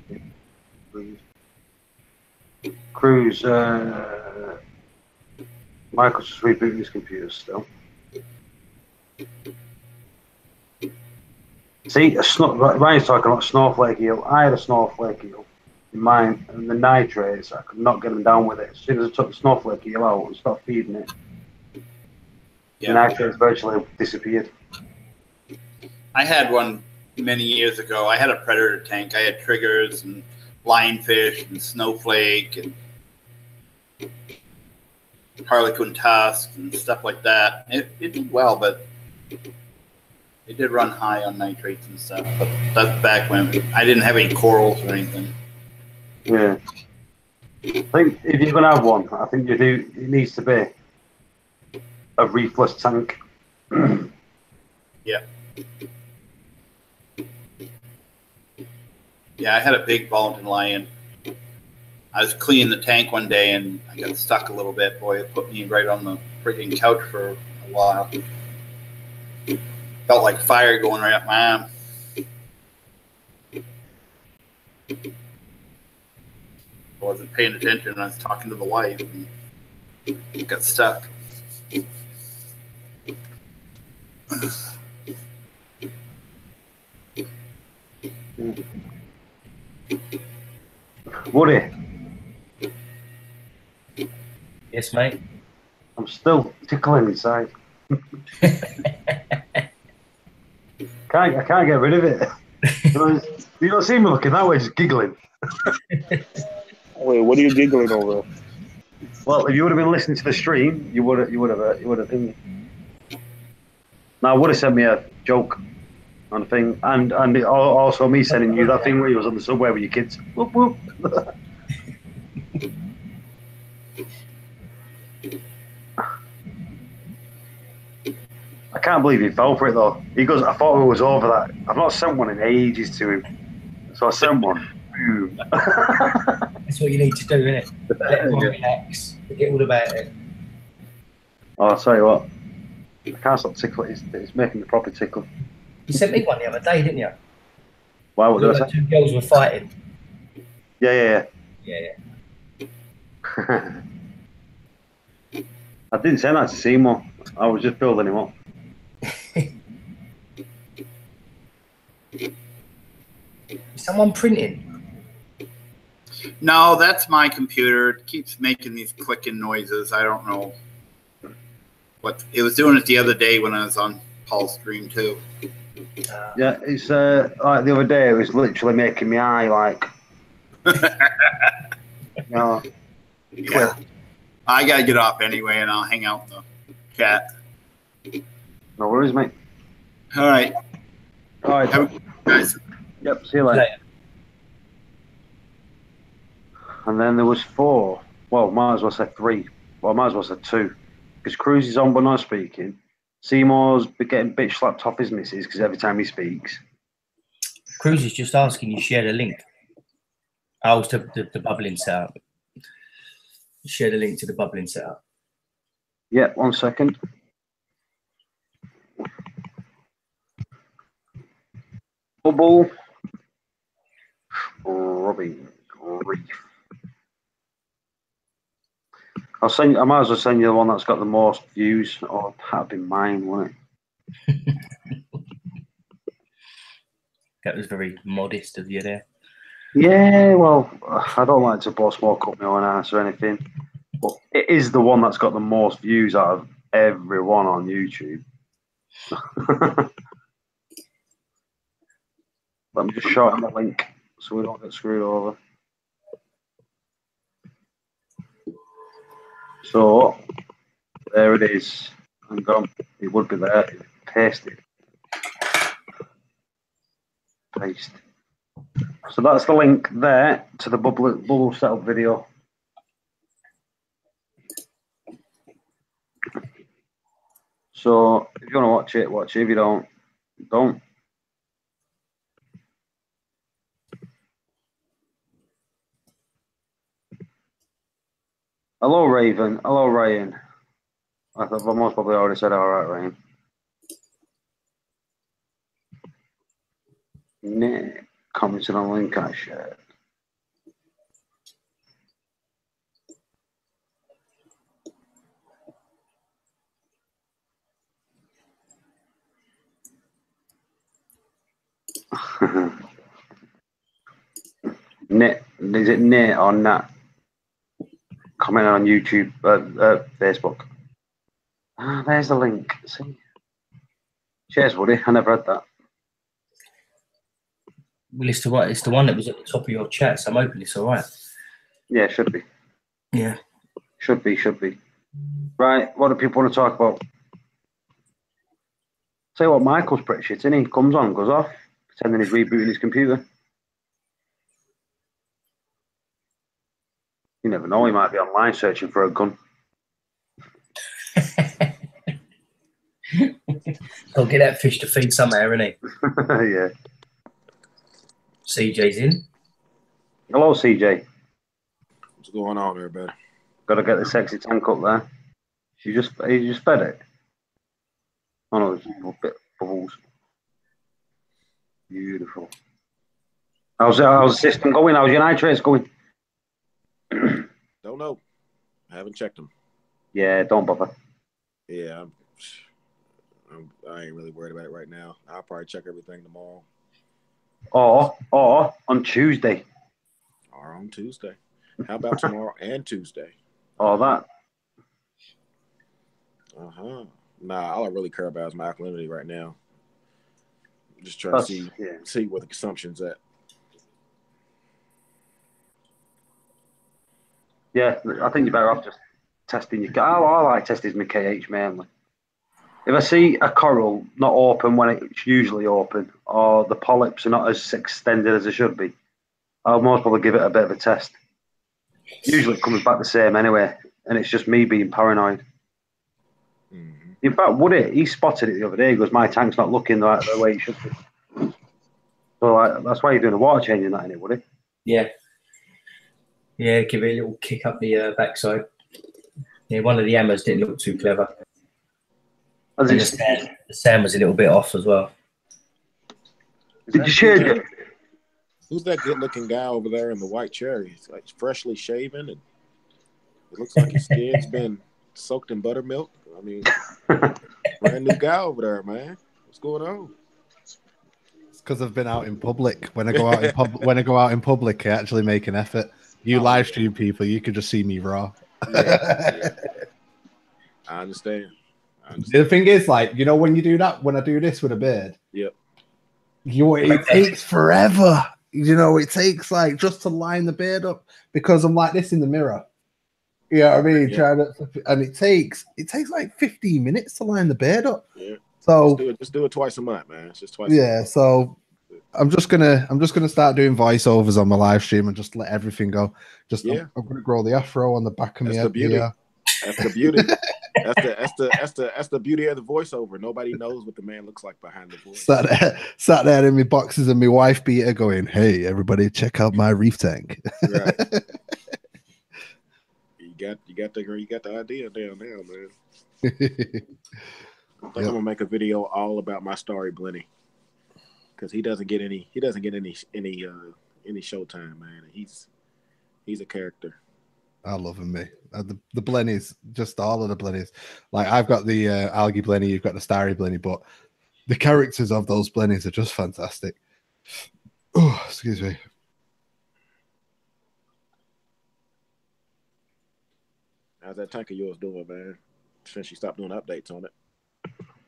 Cruz, Michael's just rebooting his computer still. See, Ryan's talking about snowflake eel. I had a snowflake eel in mine, and the nitrates, I could not get them down with it. As soon as I took the snowflake eel out and stopped feeding it, the nitrates virtually disappeared. I had one many years ago. I had a predator tank. I had triggers and lionfish and snowflake and harlequin tusk and stuff like that. It did well, but it did run high on nitrates and stuff. But that's back when I didn't have any corals or anything. Yeah. I think if you're going to have one, I think you do. It needs to be a reefless tank. Yeah. Yeah, I had a big Balkan lion. I was cleaning the tank one day and I got stuck a little bit. Boy, it put me right on the freaking couch for a while. Felt like fire going right up my arm. I wasn't paying attention. I was talking to the wife and it got stuck. Woody, Yes, mate. I'm still tickling inside. I can't get rid of it. You don't see me looking that way, just giggling. Wait, what are you giggling over? Well, if you would have been listening to the stream, you would have been. Now, would have sent me a joke on the thing, and also me sending you that thing where you was on the subway with your kids. Whoop, whoop. I can't believe he fell for it though. He goes, I thought it was over that. I've not sent one in ages to him, so I sent one. Boom. That's what you need to do, innit? Let him relax. Forget all about it. Oh, I'll tell you what. I can't stop tickling. It's making me proper tickle. You sent me one the other day, didn't you? Wow, what did I say? Two girls were fighting. Yeah. Yeah. I didn't send that to Seymour. I was just building him up. Is someone printing? No, that's my computer. It keeps making these clicking noises. I don't know what it was doing it the other day when I was on Paul's stream too. Yeah, it's like the other day. It was literally making me eye like. No. Yeah. I gotta get off anyway, and I'll hang out in the chat. No worries, mate. All right. All right, Have a good guys. Yep. See you later. And then there was 4. Well, might as well say 3. Well, might as well say 2. Because Cruz is on but not speaking. Seymour's getting bitch slapped off his missus because every time he speaks. Cruz is just asking you share the link. Oh, it's the bubbling setup. Share the link to the bubbling setup. Yeah, 1 second. Bubble. scrubbing Reef. I'll send you, I might as well send you the one that's got the most views. Oh, that'd be mine, wouldn't it? That was very modest of you there. Yeah, well, I don't like to blow smoke up my own ass or anything, but it is the one that's got the most views out of everyone on YouTube. Let me just shorten the link so we don't get screwed over. So, there it is. Hang on, it would be there. Paste it. Paste. So that's the link there to the bubble setup video. So if you want to watch it, watch it. If you don't, don't. Hello, Raven. Hello, Ryan. I thought most probably already said all right, Ryan. Nick commented on the link I shared. Nit, is it Nit or Nat? Comment on YouTube, Facebook. Ah, there's the link. See? Cheers, Woody. I never had that. Well, it's the one that was at the top of your chat, so I'm hoping it's all right. Yeah, it should be. Yeah. Should be. Right, what do people want to talk about? Tell you what, Michael's pretty shit, isn't he? Comes on, goes off, pretending he's rebooting his computer. You never know, he might be online searching for a gun. He'll get that fish to feed somewhere, isn't he? Yeah. CJ's in. Hello, CJ. What's going on, everybody? Got to get the sexy tank up there. You just fed it. Oh no, there's a bit of bubbles. Beautiful. How's the system going? How's your nitrates going? Don't know. I haven't checked them. Yeah, don't bother. Yeah, I ain't really worried about it right now. I'll probably check everything tomorrow. Or on Tuesday. Or on Tuesday. How about tomorrow and Tuesday? Or that. Nah, all I really care about is my alkalinity right now. I'm just trying to see where the consumption's at. Yeah, I think you're better off just testing your. I like testing my KH mainly. If I see a coral not open when it's usually open, or the polyps are not as extended as they should be, I'll most probably give it a bit of a test. Usually it comes back the same anyway, and it's just me being paranoid. Mm-hmm. In fact, Woody, he spotted it the other day. He goes, my tank's not looking the way it should be. So that's why you're doing a water change in that, innit, Woody? Yeah. Yeah, give it a little kick up the backside. Yeah, one of the hammers didn't look too clever. And the sand was a little bit off as well. Did you share it? Who's that good-looking guy over there in the white cherry? It's like freshly shaven, and it looks like his skin's been soaked in buttermilk. I mean, brand new guy over there, man. What's going on? It's because I've been out in public. When I go out in public, I actually make an effort. You live stream people, you can just see me raw. Yeah. I understand. The thing is, like, you know, when you do that, when I do this with a beard, yep, it takes forever. You know, it takes like just to line the beard up because I'm like this in the mirror. You know what I mean? Yeah. And it takes like 15 minutes to line the beard up. Yeah. So just do it twice a month, man. It's just twice. Yeah. So I'm just gonna start doing voiceovers on my live stream and just let everything go. I'm gonna grow the afro on the back of my head. That's the beauty. That's the beauty of the voiceover. Nobody knows what the man looks like behind the voice. Sat there in my boxes and my wife beater going, "Hey, everybody, check out my reef tank." Right. You got the idea down there, man. I think I'm gonna make a video all about my starry Blenny because he doesn't get any any Showtime, man. He's a character. I love him, me. The Blennies, just all of the Blennies. Like I've got the Algae Blenny, you've got the Starry Blenny, but the characters of those Blennies are just fantastic. Oh, excuse me. How's that tank of yours doing, man? Since you stopped doing updates on it.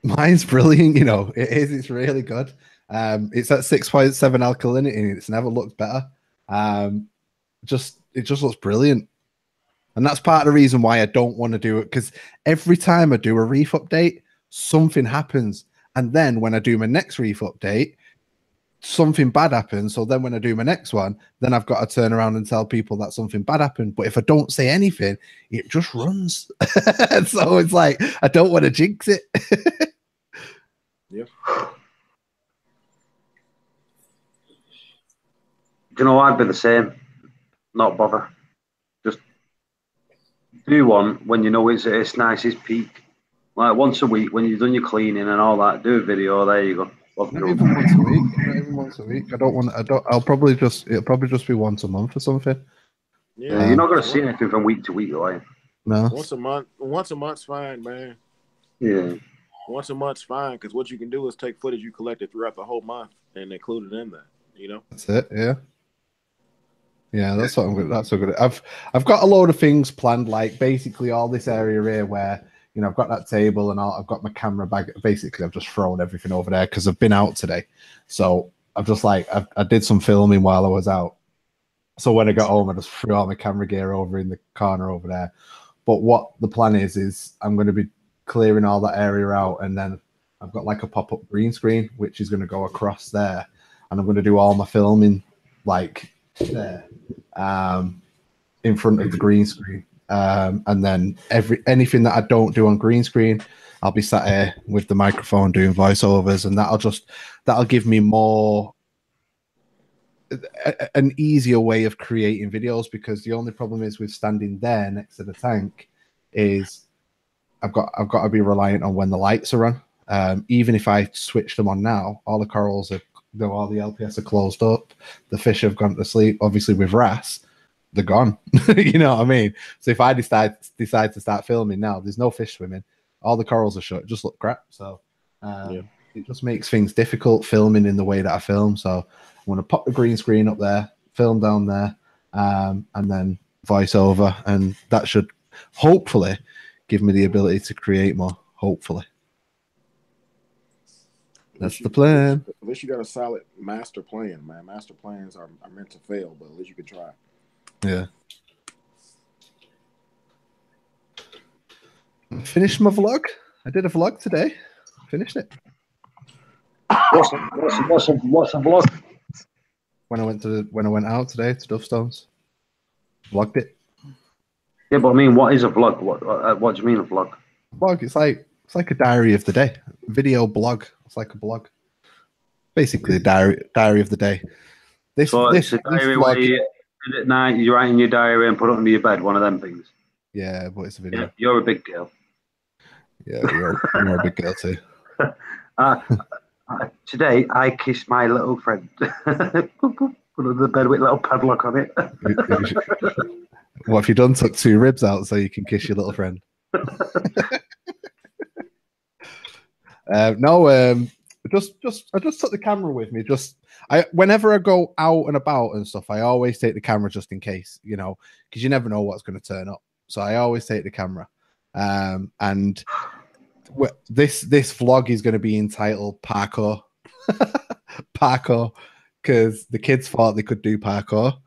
Mine's brilliant, you know. It is. It's really good. It's at 6.7 alkalinity, and it's never looked better. It just looks brilliant. And that's part of the reason why I don't want to do it, because every time I do a Reef update, something happens. And then when I do my next Reef update, something bad happens. So then when I do my next one, then I've got to turn around and tell people that something bad happened. But if I don't say anything, it just runs. So it's like, I don't want to jinx it. Yeah. Do you know, I'd be the same. Not bother. Just do one when you know it's at its nicest peak. Like once a week when you've done your cleaning and all that, do a video. There you go. Not even once a week. Not even once a week. It'll probably just be once a month or something. Yeah, you're not going to see anything from week to week, are you? No. Once a month's fine, man. Yeah. Once a month's fine, because what you can do is take footage you collected throughout the whole month and include it in there. You know. That's it. Yeah. Yeah, that's what I'm good. That's so good. I've got a load of things planned, like basically all this area here where, you know, I've got that table and all, I've got my camera bag. Basically, I've just thrown everything over there because I've been out today. So I've just like, I did some filming while I was out. So when I got home, I just threw all my camera gear over in the corner over there. But what the plan is I'm going to be clearing all that area out. And then I've got like a pop-up green screen, which is going to go across there. And I'm going to do all my filming like there, in front of the green screen. And then anything that I don't do on green screen, I'll be sat here with the microphone doing voiceovers, and that'll give me more an easier way of creating videos, because the only problem is with standing there next to the tank is I've got to be reliant on when the lights are on. Even if I switch them on now, all the corals are, all the LPS are closed up, the fish have gone to sleep. Obviously with wrasse, they're gone. You know what I mean? So if I decide to start filming now, there's no fish swimming, all the corals are shut, it just look crap. So it just makes things difficult filming in the way that I film. So I'm going to pop the green screen up there, film down there, and then voice over, and that should hopefully give me the ability to create more. Hopefully. That's the plan. At least you got a solid master plan, man. Master plans are meant to fail, but at least you can try. Yeah. Finished my vlog. I did a vlog today. Finished it. What's a vlog? When I went out today to Duffstones, vlogged it. Yeah, but I mean, what is a vlog? What do you mean a vlog? Vlog. It's like a diary of the day. Video blog. It's like a blog. Basically, a diary of the day. It's a diary vlog, where you at night, you write in your diary and put it under your bed. One of them things. Yeah, but it's a video. Yeah, you're a big girl. Yeah, you're a big girl too. Today, I kissed my little friend. Put under the bed with a little padlock on it. What have you done? Took 2 ribs out so you can kiss your little friend? No, I just took the camera with me. Whenever I go out and about and stuff, I always take the camera just in case, you know, because you never know what's going to turn up. So I always take the camera. And this vlog is going to be entitled Parkour. Parkour, because the kids thought they could do parkour,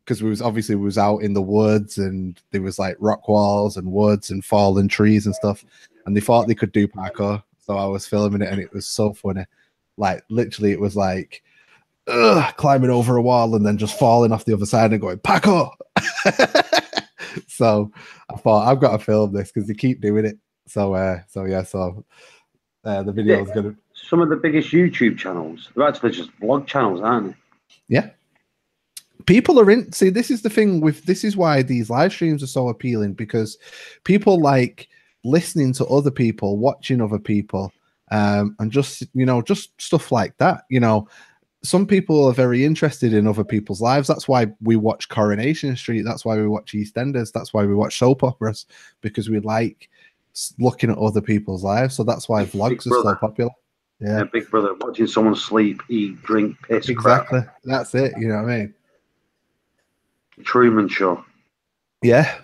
because we was out in the woods and there was like rock walls and woods and fallen trees and stuff, and they thought they could do parkour. So I was filming it and it was so funny. Like literally it was like climbing over a wall and then just falling off the other side and going parkour. So I thought I've got to film this because they keep doing it. So the video is gonna. Some of the biggest YouTube channels, they're actually just vlog channels, aren't they? Yeah. People are in. See, this is the thing this is why these live streams are so appealing, because people like listening to other people, watching other people, and just, you know, just stuff like that. You know, some people are very interested in other people's lives. That's why we watch Coronation Street. That's why we watch EastEnders. That's why we watch soap operas, because we like looking at other people's lives. So that's why vlogs are so popular. Yeah, Big Brother, watching someone sleep, eat, drink, piss, exactly. crap. That's it. You know what I mean? Truman Show. Yeah.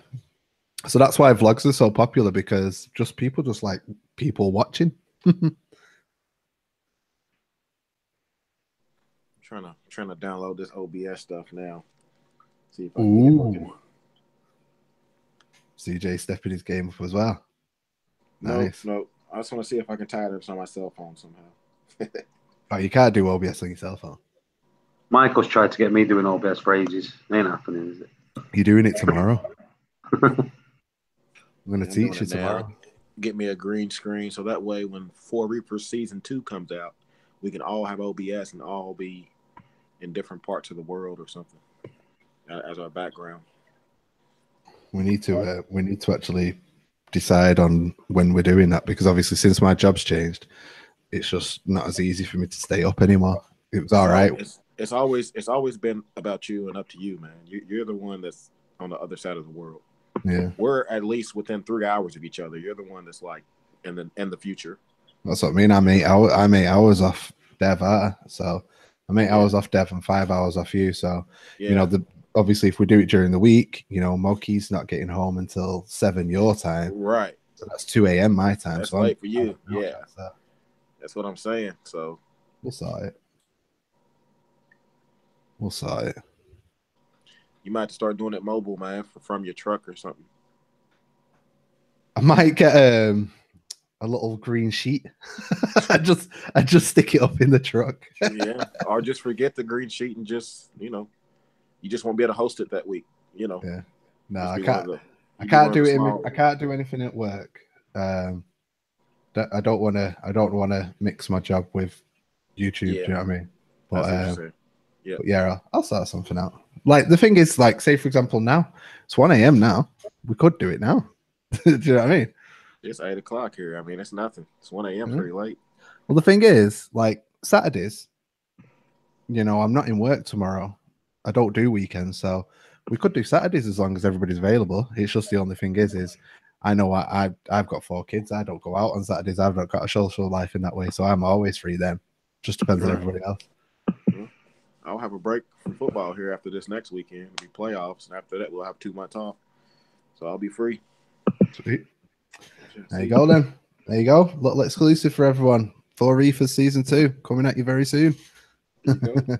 So that's why vlogs are so popular, because just people just like people watching. Trying to download this OBS stuff now. See if I can get it working. CJ stepping his game up as well. Nice. No. I just want to see if I can tie this on my cell phone somehow. Oh, you can't do OBS on your cell phone. Michael's tried to get me doing OBS for ages. It ain't happening, is it? You're doing it tomorrow. I'm going to teach you tomorrow. Get me a green screen so that way when 4 Reapers Season 2 comes out, we can all have OBS and all be in different parts of the world or something as our background. We need to actually decide on when we're doing that, because obviously since my job's changed, it's just not as easy for me to stay up anymore. It was all right. It's always been about you and up to you, man. You're the one that's on the other side of the world. Yeah, we're at least within 3 hours of each other. You're the one that's like in the future. That's what I mean. I'm 8 hours off Dev, so I'm 8 hours off Dev and 5 hours off you. So you know, obviously if we do it during the week, you know, Moki's not getting home until 7 your time, right? So that's 2 a.m. my time. That's so late for you. Yeah, so that's what I'm saying. So we'll sort it. We'll sort it. You might have to start doing it mobile, man, from your truck or something. I might get a little green sheet. I just stick it up in the truck. Yeah, or just forget the green sheet and just, you know, you just won't be able to host it that week. You know. Yeah. No, I can't. I can't do it. I can't do anything at work. I don't want to mix my job with YouTube. Do you know what I mean? But yeah, I'll sort something out. Like the thing is, like, say for example, now it's 1 a.m. now. We could do it now. Do you know what I mean? It's 8 o'clock here. I mean, it's nothing. It's 1 a.m. Pretty late. Well, the thing is, like Saturdays, you know, I'm not in work tomorrow. I don't do weekends, so we could do Saturdays as long as everybody's available. It's just the only thing is I know I've got 4 kids. I don't go out on Saturdays. I've not got a social life in that way, so I'm always free then. Just depends on everybody else. I'll have a break from football here after this next weekend. It'll be playoffs, and after that, we'll have 2 months off. So I'll be free. Sweet. There you go, then. There you go. Little exclusive for everyone. 4 Reefers Season 2 coming at you very soon. There you go.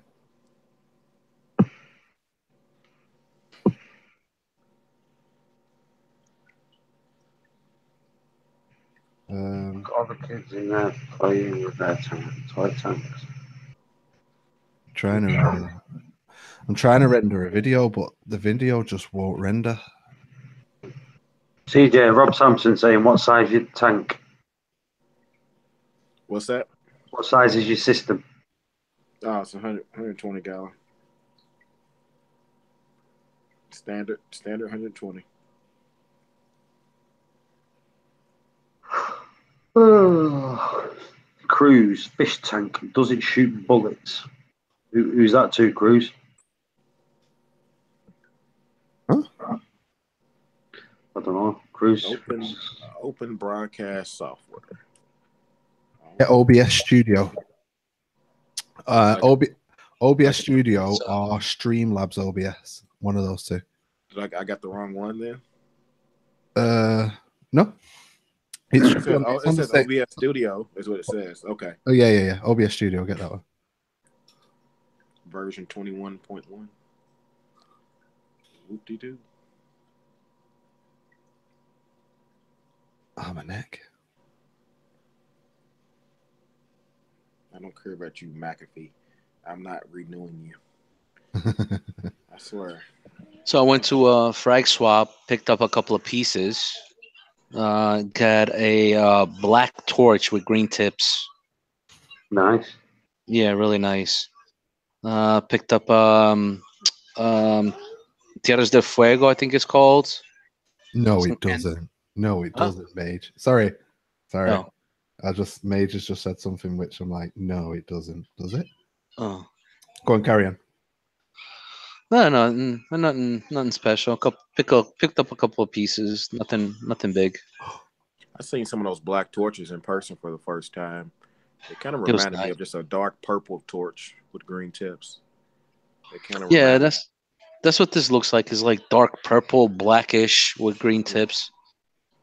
All the kids in there playing with their toy tanks. I'm trying to render a video, but the video just won't render. CJ, Rob Sampson saying, what size is your tank? What's that? What size is your system? Oh, it's 120 gallon. Standard 120. Cruz, fish tank, does it shoot bullets? Who's that to, Cruz? Huh? I don't know. Cruz. Open broadcast software. Yeah, OBS Studio. OBS Studio or Streamlabs OBS. One of those two. I got the wrong one then? No. It says OBS Studio is what it says. Okay. Oh yeah. OBS Studio, get that one. Version 21.1. Whoop-de-doo. Oh, my neck. I don't care about you, McAfee. I'm not renewing you. I swear. So I went to Frag Swap, picked up a couple of pieces. Got a black torch with green tips. Nice. Yeah, really nice. Picked up Tierras de Fuego, I think it's called. No, it doesn't. No, it doesn't, Mage. Sorry. Oh. Mage has just said something which I'm like, no, it doesn't. Does it? Oh. Go on, carry on. No, nothing special. Picked up a couple of pieces. Nothing big. I seen some of those black torches in person for the first time. It kind of It was reminded me nice. of just a dark purple torch with green tips. It kind of Yeah, that's what this looks like. Is like dark purple, blackish with green tips.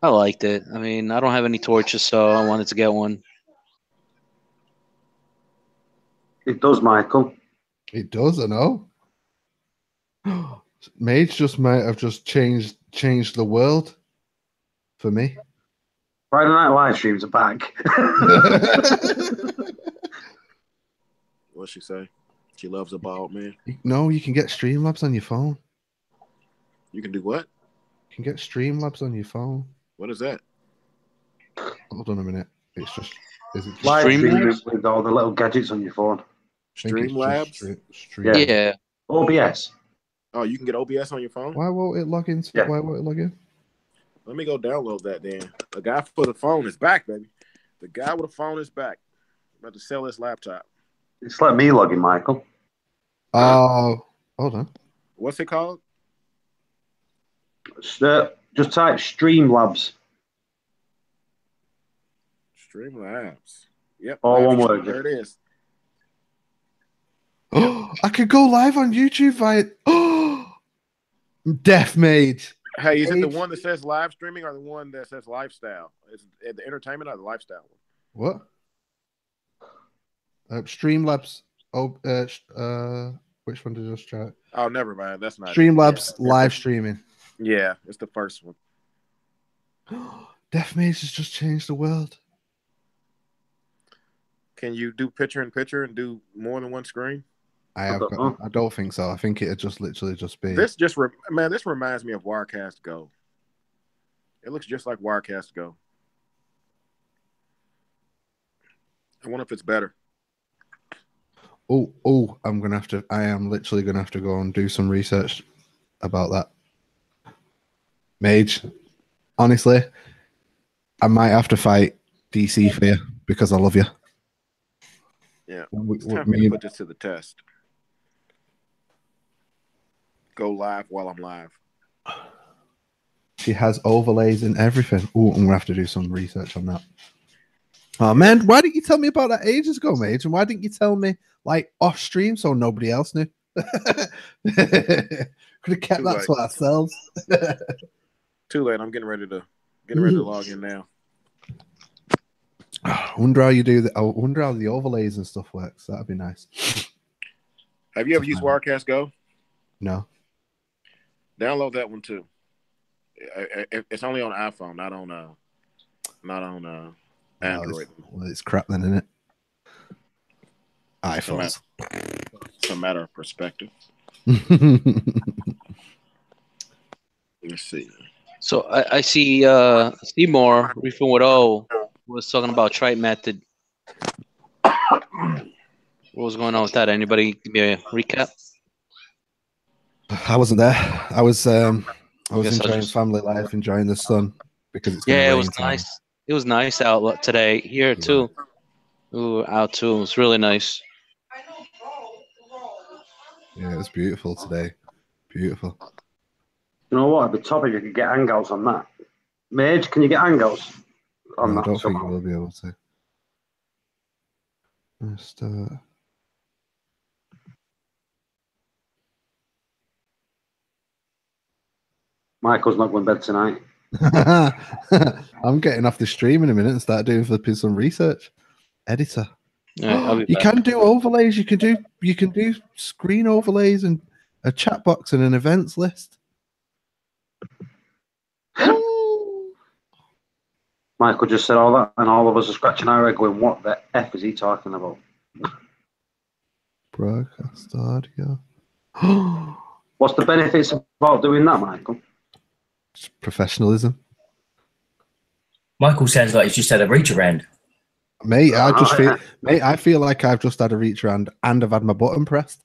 I liked it. I mean, I don't have any torches, so I wanted to get one. It does, Michael. It does, I know. Mage just might have just changed the world for me. Friday night live streams are back. What'd she say? She loves a bald man. No, you can get Streamlabs on your phone. You can do what? You can get Streamlabs on your phone. What is that? Hold on a minute. It's just is it just Live Streamlabs? streaming with all the little gadgets on your phone. I think it's Streamlabs? just stream. Yeah. Yeah. OBS. Oh, you can get OBS on your phone? Why won't it log in? Yeah. Why won't it log in? Let me go download that then. The guy for the phone is back, baby. The guy with the phone is back. About to sell his laptop. It's like me logging, Michael. Oh, hold on. What's it called? Just type Streamlabs. Streamlabs. Yep. All one live word. stream. There it is. Oh, I could go live on YouTube via. Oh, Deaf Made. Hey, is it the one that says live streaming or the one that says lifestyle? Is it the entertainment or the lifestyle one? What? Streamlabs. Oh, which one did I just try? Oh, never mind. That's not Streamlabs yeah. live streaming. Yeah, it's the first one. Deaf Made has just changed the world. Can you do picture in picture and do more than one screen? I don't think so. I think it'd just literally just be. This reminds me of Wirecast Go. It looks just like Wirecast Go. I wonder if it's better. Oh! I am literally gonna have to go and do some research about that. Mage, honestly, I might have to fight DC for you because I love you. Yeah, it's time for me to put this to the test. Go live while I'm live. She has overlays and everything. Oh, I'm gonna have to do some research on that. Oh man, why didn't you tell me about that ages ago, Mage? And why didn't you tell me like off stream so nobody else knew? Could have kept that to ourselves. Too late. I'm getting ready to log in now. I wonder how you do that. I wonder how the overlays and stuff works. That'd be nice. Have you ever used Wirecast Go? No. Download that one too. It's only on iPhone, not on Android. Well, it's crap then, isn't it? iPhones. It's a matter of perspective. Let's see. So I see Seymour Reef with O was talking about Tripe method. What was going on with that? Anybody give me a recap? I wasn't there. I was enjoying family life, enjoying the sun because it's it was nice. It was nice out today here too. Ooh, out too. It was really nice. Yeah, it was beautiful today. Beautiful. You know what? At the topic, you could get hangouts on that. Mage, can you get hangouts on that? I don't think you will be able to. Just, Michael's not going to bed tonight. I'm getting off the stream in a minute and start doing some research. Editor. Yeah, you can do overlays. You can do screen overlays and a chat box and an events list. Michael just said all that, and all of us are scratching our head going, what the F is he talking about? Broadcast audio. What's the benefits about doing that, Michael? It's professionalism. Michael sounds like he's just had a reach around. Mate, I feel like I've just had a reach around and I've had my button pressed.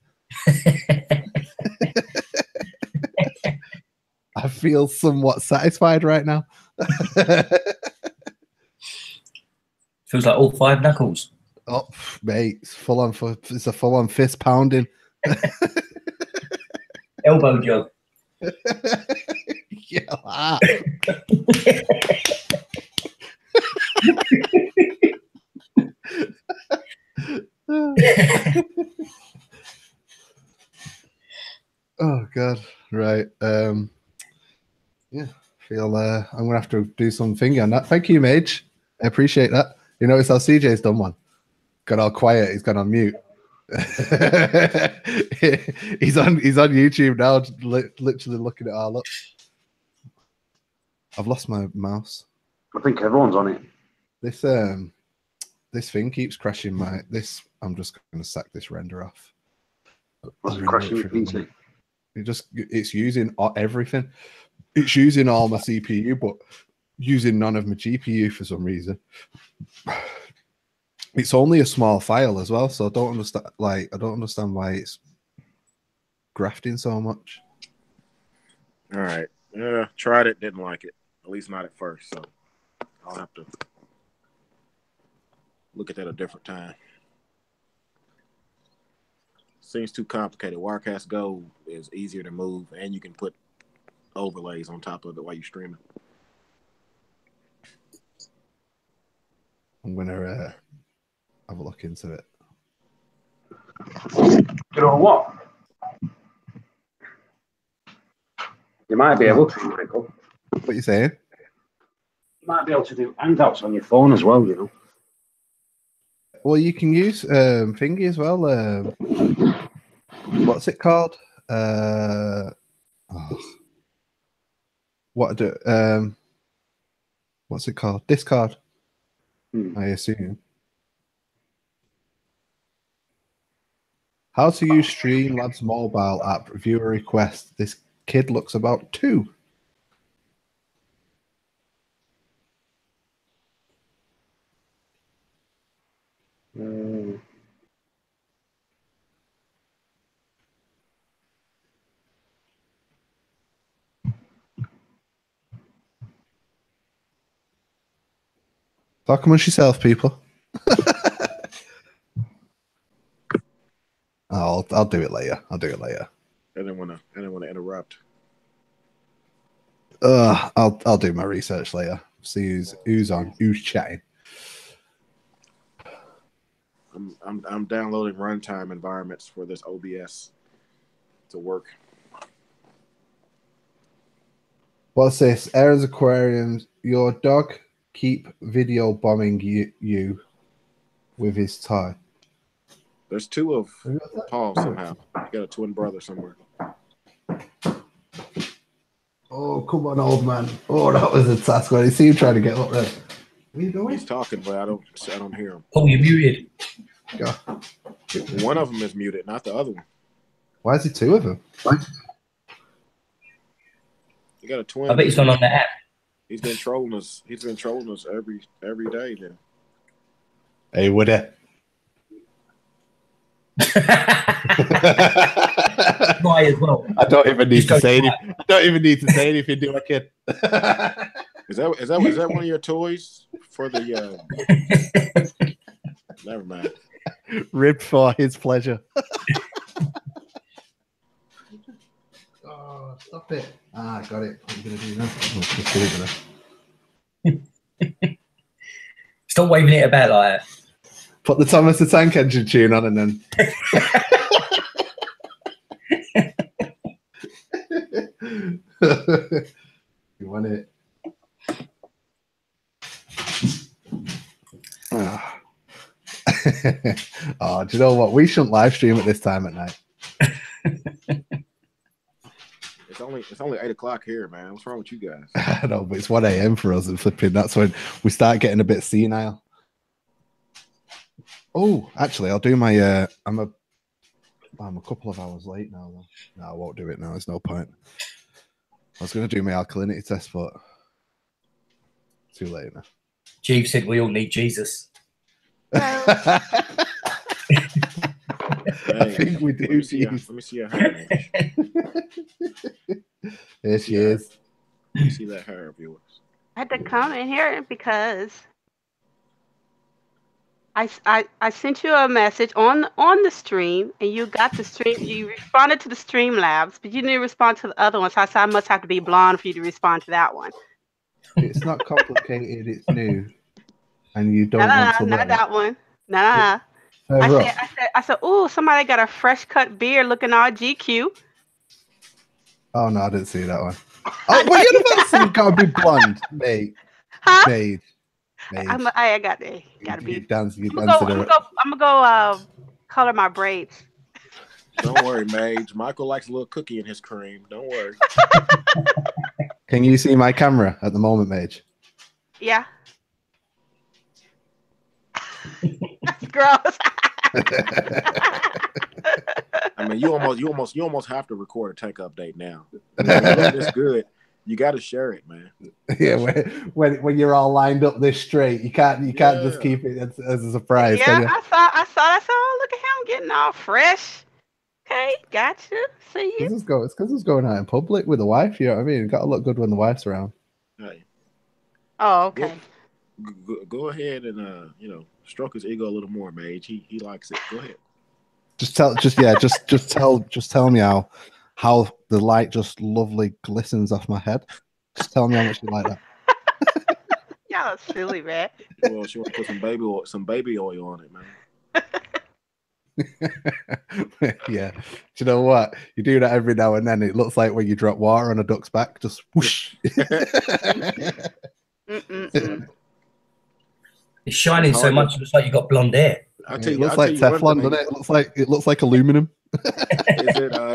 I feel somewhat satisfied right now. Feels like all 5 knuckles. Oh, mate, it's a full on fist pounding Elbow jog. Yeah. Ah. Oh God. Right. Yeah. Feel I'm gonna have to do some thingy on that. Thank you, Mage. I appreciate that. You notice how CJ's done one. Got all quiet. He's gone on mute. he's on YouTube now, literally looking it all up. I've lost my mouse. I think everyone's on it. This thing keeps crashing my this. I'm just going to sack this render off. What's crashing your PC? It's using everything. It's using all my CPU, but using none of my GPU for some reason. It's only a small file as well, so I don't understand. Like, I don't understand why it's grafting so much. All right. Yeah, tried it, didn't like it. At least not at first. So I'll have to look at that a different time. Seems too complicated. Wirecast Go is easier to move, and you can put overlays on top of it while you stream it. I'm gonna have a look into it. You know what? You might be able to, Michael. What are you saying? You might be able to do Hangouts on your phone as well, you know. Well, you can use thingy as well. What's it called? What's it called? Discord. I assume. How to use Streamlabs mobile app viewer request. This kid looks about 2. Talk amongst yourself, people. I'll do it later. I didn't want to interrupt. I'll do my research later. See who's chatting. I'm downloading runtime environments for this OBS to work. What's this? Aaron's Aquariums. Your dog keep video bombing you with his toy. There's 2 of Paul somehow. You got a twin brother somewhere. Oh, come on, old man. Oh, that was a task. I see you trying to get up there. What are you doing? He's talking, but I don't hear him. Oh, you're muted. Go. One of them is muted, not the other one. Why is it 2 of them? You got a twin. I bet he's gone on the app. He's been trolling us. He's been trolling us every day now. Hey, Woody. Why as well? I don't even need to say anything. I don't even need to say anything, do I, kid? Is that one of your toys for the? Never mind. Ribbed for his pleasure. Oh, stop it! Ah, got it. What are you gonna do now? Stop waving it about like that. Put the Thomas the Tank Engine tune on and then. You want it? Oh, do you know what? We shouldn't live stream at this time at night. It's only 8 o'clock here, man. What's wrong with you guys? I know, but it's 1 a.m. for us and flipping. That's when we start getting a bit senile. Oh, actually, I'll do my. I'm a couple of hours late now, though. No, I won't do it now. There's no point. I was going to do my alkalinity test, but too late now. Jeeve said we all need Jesus. I think we do. Let me see your hair. There she is. Let me see that hair of yours. I had to come in here because I sent you a message on the stream, and you got the stream. You responded to the Streamlabs, but you didn't respond to the other one. So I said I must have to be blonde for you to respond to that one. It's not complicated. It's new, and you No, don't want to not learn. that one. No. I said, ooh, somebody got a fresh cut beard, looking all GQ. Oh no, I didn't see that one. Oh, well, you're the person gotta be blonde, mate. Huh? Mate. I got there. Gotta be. I'm gonna go color my braids. Don't worry, Mage. Michael likes a little cookie in his cream. Don't worry. Can you see my camera at the moment, Mage? Yeah. That's gross. I mean, you almost have to record a tank update now. It's good. You got to share it, man. Yeah, when you're all lined up this straight, you can't just keep it as a surprise. Yeah, I saw. Oh, look at him getting all fresh. Okay, gotcha. See you. It's because it's going out in public with the wife. You know what I mean? You got to look good when the wife's around. Hey. Oh, okay. Go ahead and stroke his ego a little more, Mage. He likes it. Go ahead. Just tell me how the light just lovely glistens off my head. Just tell me how much you like that. Y'all are silly, man. Well, she want to put some baby oil on it, man. Yeah. Do you know what? You do that every now and then. It looks like when you drop water on a duck's back, just whoosh. It's shining so much, it looks like you got blonde hair. It looks like Teflon, doesn't it? It looks like aluminum.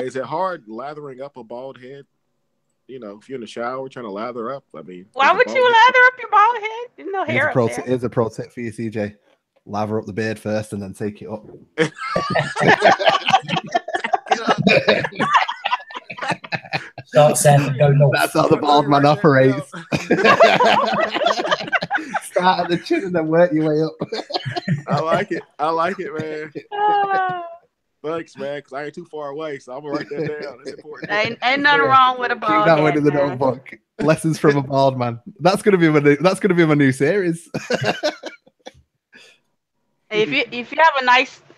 Is it hard lathering up a bald head? You know, if you're in the shower trying to lather up, I mean, why would you lather up your bald head? There's no hair up there. Here's a pro tip for you, CJ. Lather up the beard first and then take it up. Start saying go north. That's how the bald man operates. Start at the chin and then work your way up. I like it, man. Thanks, man, because I ain't too far away, so I'm gonna write that down. It's important. Ain't nothing wrong with a bald Keep that head, one in the man. notebook. Lessons from a bald man. That's gonna be my new series. If you have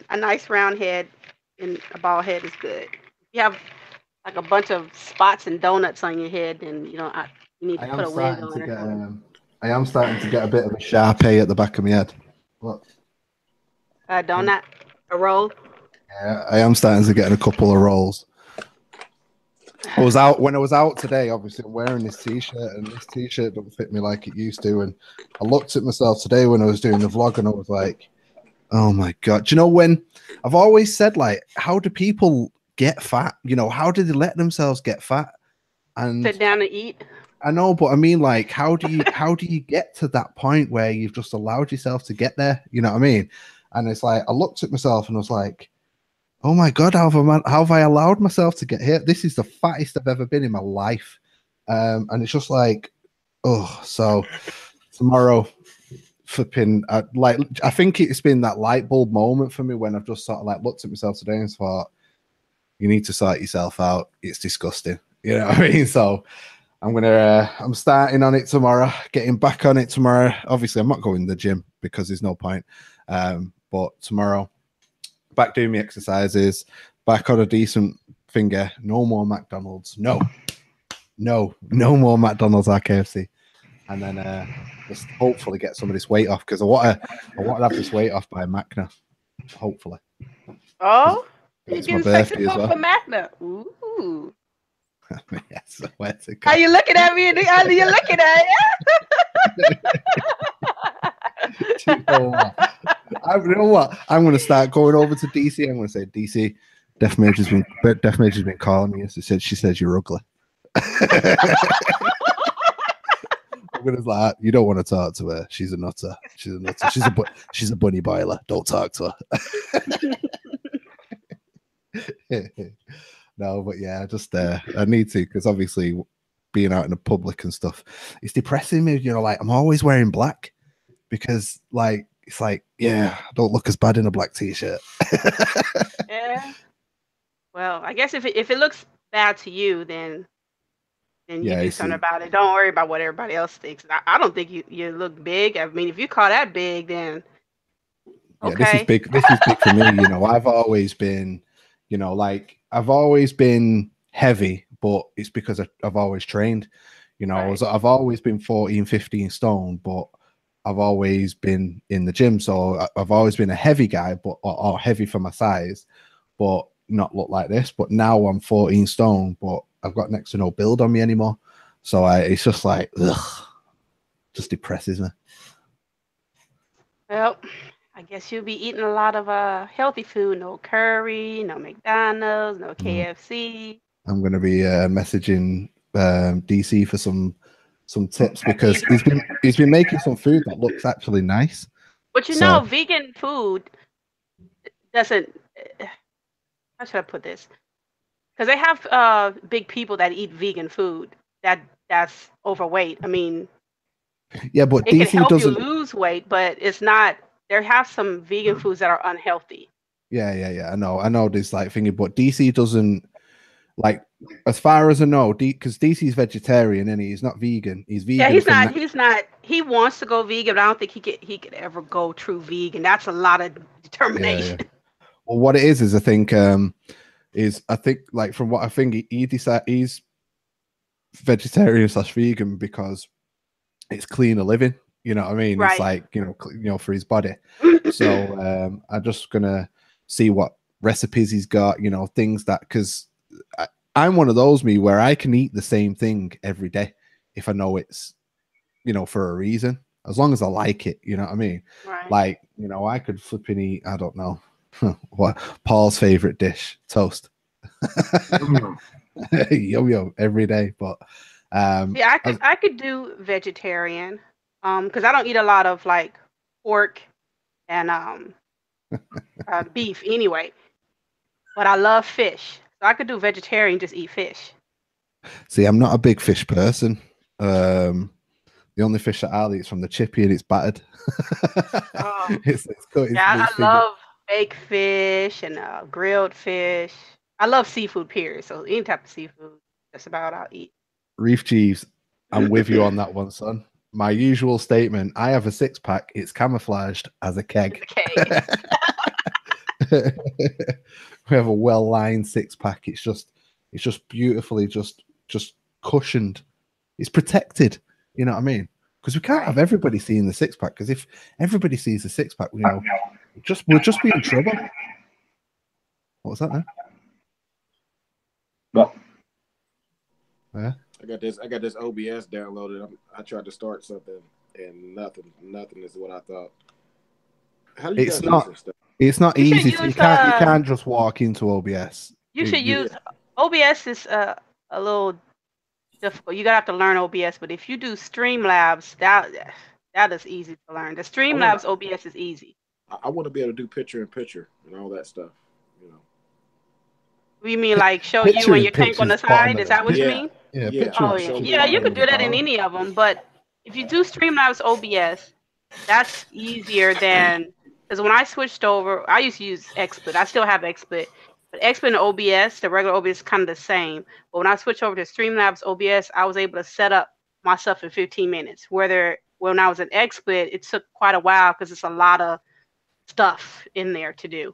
a nice round head, and a bald head is good. If you have like a bunch of spots and donuts on your head, then you need to put a wig on or something. I am starting to get a bit of a Sharpay at the back of my head. What? A donut, a roll. Yeah, I am starting to get a couple of rolls. When I was out today, obviously I'm wearing this t-shirt, and this t-shirt don't fit me like it used to. And I looked at myself today when I was doing the vlog, and I was like, oh my God. Do you know, when I've always said, like, how do people get fat? You know, how do they let themselves get fat? And sit down and eat. I know, but I mean, like, how do you get to that point where you've just allowed yourself to get there? You know what I mean? And it's like, I looked at myself and I was like, oh my God, how have I allowed myself to get here? This is the fattest I've ever been in my life. And it's just like, oh, so tomorrow, flipping, I think it's been that light bulb moment for me when I've just sort of like looked at myself today and thought, you need to sort yourself out. It's disgusting. You know what I mean? So I'm starting on it tomorrow, getting back on it tomorrow. Obviously, I'm not going to the gym because there's no point. But tomorrow, back doing my exercises, back on a decent finger. No more McDonald's. No more McDonald's or KFC. And then just hopefully get some of this weight off, because I want to have this weight off by Macna. Hopefully. Oh, it's you my can birthday as well. for Macna. Ooh. Yes, where to go? Are you looking at me? Are you looking at You know what? I'm going to start going over to DC. I'm going to say, DC, Def Major's been calling me. She says you're ugly. I'm going to like, you don't want to talk to her. She's a nutter. She's a bunny boiler. Don't talk to her. No, but yeah, just I need to, because obviously being out in the public and stuff, it's depressing me. You know, like I'm always wearing black because, like, it's like, yeah, I don't look as bad in a black t-shirt. Yeah. Well, I guess if it looks bad to you, then you do something about it. Don't worry about what everybody else thinks. I don't think you look big. I mean, if you call that big, then Yeah, Okay. This is big for me. You know, I've always been, you know, like I've always been heavy, but it's because I've always trained. You know, Right. I've always been 14, 15 stone, but I've always been in the gym. So I've always been a heavy guy, but or heavy for my size, but not look like this. But now I'm 14 stone, but I've got next to no build on me anymore. So it's just like, ugh, just depresses me. Well, I guess you'll be eating a lot of healthy food. No curry, no McDonald's, no KFC. I'm going to be messaging DC for some tips because he's been making some food that looks actually nice. But you know, vegan food doesn't. How should I put this? Because they have big people that eat vegan food that's overweight. I mean, yeah, but it can DC help doesn't you lose weight, but it's not. There have some vegan foods that are unhealthy. Yeah. I know this like thingy, but DC doesn't like, as far as I know, because DC's vegetarian and he's not vegan. He's vegan. Yeah, he's not. He wants to go vegan, but I don't think he could ever go true vegan. That's a lot of determination. Yeah. Well, what it is I think like from what I think he decided he's vegetarian / vegan because it's cleaner living. You know what I mean? Right. It's like, you know, for his body. So I'm just gonna see what recipes he's got, you know, things that, because I'm one of those where I can eat the same thing every day if I know it's, you know, for a reason, as long as I like it, you know what I mean? Right. Like, you know, I could flipping eat, I don't know, what Paul's favorite dish, toast. Yo every day. But yeah, I could do vegetarian, because I don't eat a lot of like pork and beef anyway. But I love fish, so I could do vegetarian, just eat fish. See, I'm not a big fish person. The only fish that I'll eat is from the chippy and it's battered. It's I love baked fish and grilled fish. I love seafood, period. So any type of seafood, that's about I'll eat. Reef Jeeves, I'm with you on that one, son. My usual statement: I have a 6-pack. It's camouflaged as a keg. We have a well-lined 6-pack. It's just beautifully just cushioned. It's protected. You know what I mean? Because we can't have everybody seeing the 6-pack. Because if everybody sees the 6-pack, you know, we'll just be in trouble. What was that now? What? Yeah. I got this OBS downloaded. I tried to start something and nothing is what I thought. How do you guys use this stuff? It's not easy. You can't just walk into OBS. You should use OBS. Is a little difficult. You gotta have to learn OBS. But if you do Streamlabs, that is easy to learn. The Streamlabs OBS is easy. I want to be able to do picture-in-picture and all that stuff. You know. You mean like show you and your tank on the side? Is that what you mean? Yeah. Yeah, you could do that in any of them. But if you do Streamlabs OBS, that's easier than, because when I switched over, I used to use XSplit. I still have XSplit. But XSplit and OBS, the regular OBS, is kind of the same. But when I switched over to Streamlabs OBS, I was able to set up my stuff in 15 minutes. When I was in XSplit, it took quite a while because it's a lot of stuff in there to do.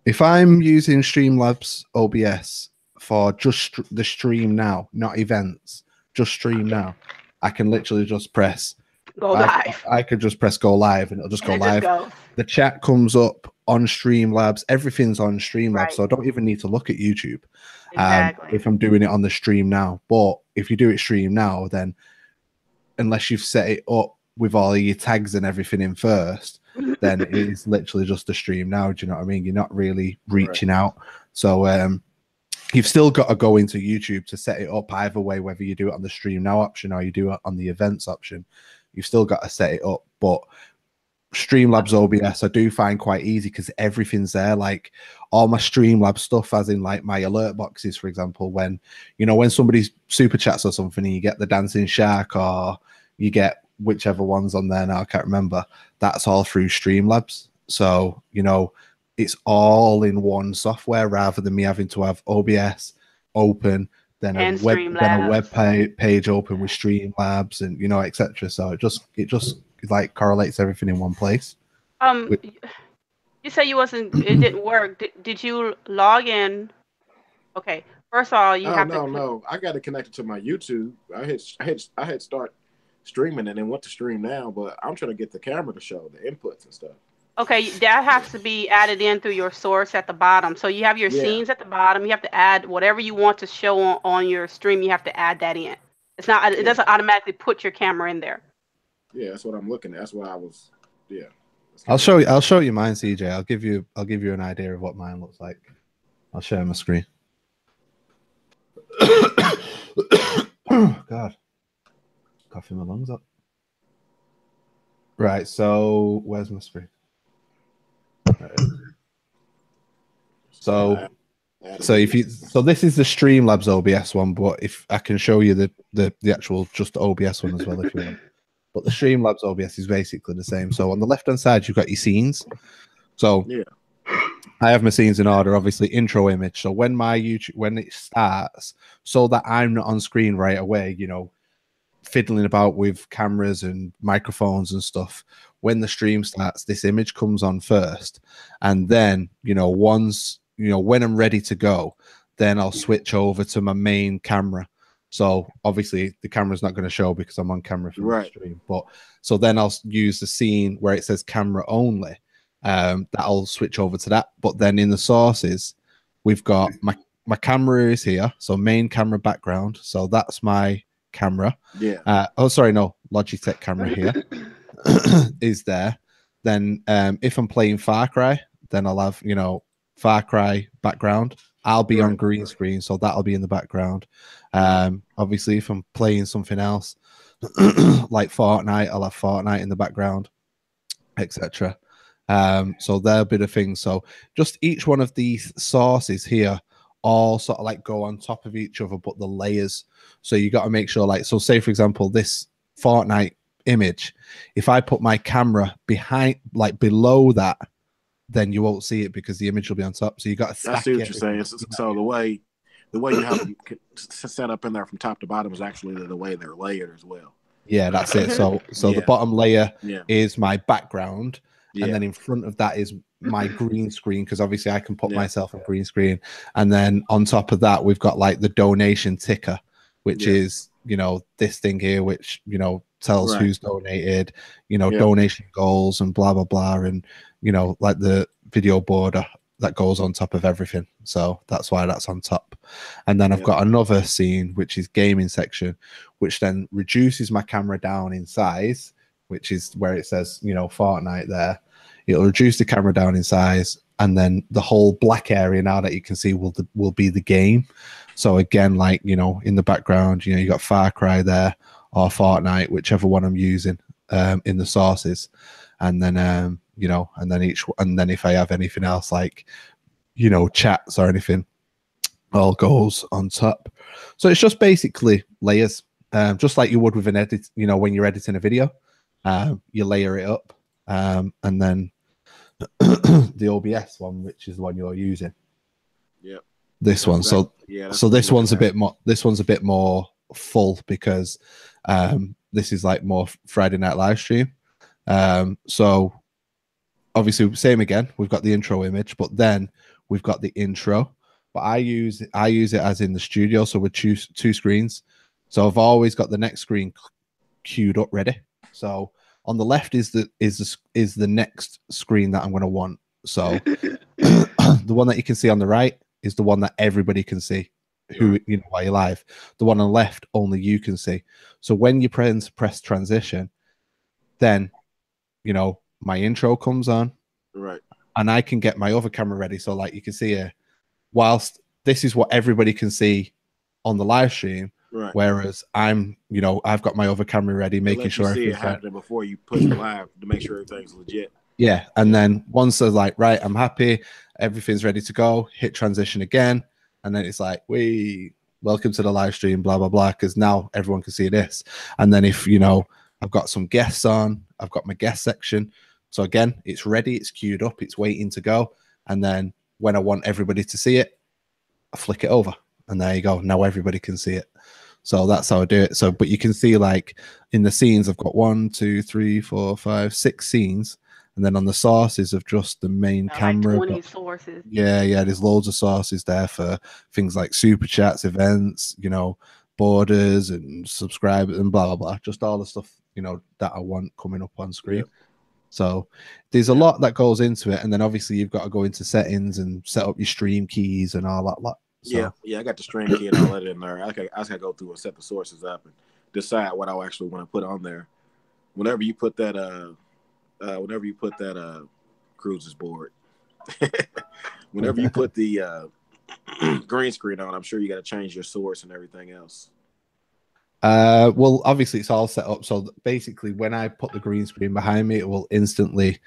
If I'm using Streamlabs OBS for just the stream now, not events, just stream now, I can literally just press go live. I could just press go live and it'll just go live. The chat comes up on Streamlabs. Everything's on Streamlabs, right. So I don't even need to look at YouTube. Exactly. If I'm doing it on the stream now. But if you do it stream now, then unless you've set it up with all of your tags and everything in first, then it is literally just the stream now. Do you know what I mean? You're not really reaching out. So you've still got to go into YouTube to set it up either way, whether you do it on the stream now option or you do it on the events option. You've still got to set it up. But Streamlabs OBS I do find quite easy because everything's there. Like all my Streamlabs stuff, as in like my alert boxes, for example, when somebody super chats or something and you get the dancing shark or you get whichever one's on there now, I can't remember. That's all through Streamlabs. So, you know, it's all in one software rather than me having to have OBS open, then a web page open with Streamlabs and, you know, etc. So it just like correlates everything in one place. Um, you say you wasn't. It didn't work. Did you log in? Okay. First of all, you Oh have no, to. no. I got it connected to my YouTube. I had start streaming and then went to stream now, but I'm trying to get the camera to show the inputs and stuff. Okay, that has to be added in through your source at the bottom. So you have your scenes at the bottom. You have to add whatever you want to show on your stream. You have to add that in. It's not. It doesn't automatically put your camera in there. Yeah, that's what I'm looking at. That's what I was. Yeah. I'll show you mine, CJ. I'll give you an idea of what mine looks like. I'll share my screen. Oh God, coughing my lungs up. Right. So where's my screen? Right. So this is the Streamlabs OBS one, but if I can show you the actual just OBS one as well if you want. But the Streamlabs OBS is basically the same. So on the left hand side you've got your scenes. So yeah, I have my scenes in order. Obviously, intro image. So when it starts, so that I'm not on screen right away, you know, fiddling about with cameras and microphones and stuff. When the stream starts, this image comes on first, and then once when I'm ready to go, then I'll switch over to my main camera. So obviously the camera's not going to show because I'm on camera for the stream. But so then I'll use the scene where it says camera only. That'll switch over to that. But then in the sources, we've got my camera is here. So main camera background. So that's my camera. Yeah. Logitech camera here is there. Then if I'm playing Far Cry, then I'll have Far Cry background. I'll be on green screen, so that'll be in the background. Obviously, if I'm playing something else like Fortnite, I'll have Fortnite in the background, etc. So there'll be the thing. So just each one of these sources here all sort of like go on top of each other, but the layers. So you got to make sure, like, so say for example, this Fortnite image, if I put my camera behind, like below that, then you won't see it because the image will be on top. So you got to stack. I see what you're saying. So the way you have them set up in there from top to bottom is actually the way they're layered as well. Yeah, that's it. So the bottom layer is my background, and then in front of that is my green screen, because obviously I can put myself on green screen, and then on top of that we've got like the donation ticker, which is this thing here, which tells who's donated, donation goals and blah blah blah, and like the video border that goes on top of everything. So that's why that's on top. And then I've got another scene which is gaming section, which then reduces my camera down in size, which is where it says Fortnite there. It'll reduce the camera down in size, and then the whole black area now that you can see will be the game. So again, like in the background, you got Far Cry there or Fortnite, whichever one I'm using in the sources, and then and then if I have anything else like chats or anything, all goes on top. So it's just basically layers, just like you would with an edit. When you're editing a video, you layer it up, and then the OBS one, which is the one you're using. Yeah. This one. So this one's a bit more. This one's a bit more full because this is like more Friday Night live stream. So obviously same again. We've got the intro image, but then we've got the intro. But I use it as in the studio. So we choose two screens. So I've always got the next screen queued up ready. So on the left is the next screen that I'm going to want. So the one that you can see on the right is the one that everybody can see who while you're live. The one on the left only you can see. So when you press transition, then my intro comes on, right, and I can get my other camera ready. So like you can see here, whilst this is what everybody can see on the live stream, right, whereas I'm I've got my other camera ready, making sure everything's happening before you push the live to make sure everything's legit. Yeah, and then once they're like, right, I'm happy, everything's ready to go, hit transition again, and then it's like, welcome to the live stream, blah blah blah, because now everyone can see this. And then if I've got some guests on, I've got my guest section. So again, it's ready, it's queued up, it's waiting to go. And then when I want everybody to see it, I flick it over, and there you go. Now everybody can see it. So that's how I do it. So, but you can see like in the scenes, I've got 1, 2, 3, 4, 5, 6 scenes, and then on the sources of just the main camera, like 20 sources. Yeah, there's loads of sources there for things like super chats, events, you know, borders and subscribers and blah blah blah. Just all the stuff, you know, that I want coming up on screen. Yep. So there's a lot that goes into it, and then obviously you've got to go into settings and set up your stream keys and all that lot. So, yeah, I got the stream key and all that in there. I just gotta go through and set the sources up and decide what I actually want to put on there. Whenever you put that Cruises board, whenever you put the green screen on, I'm sure you got to change your source and everything else. well, obviously it's all set up. So basically, when I put the green screen behind me, it will instantly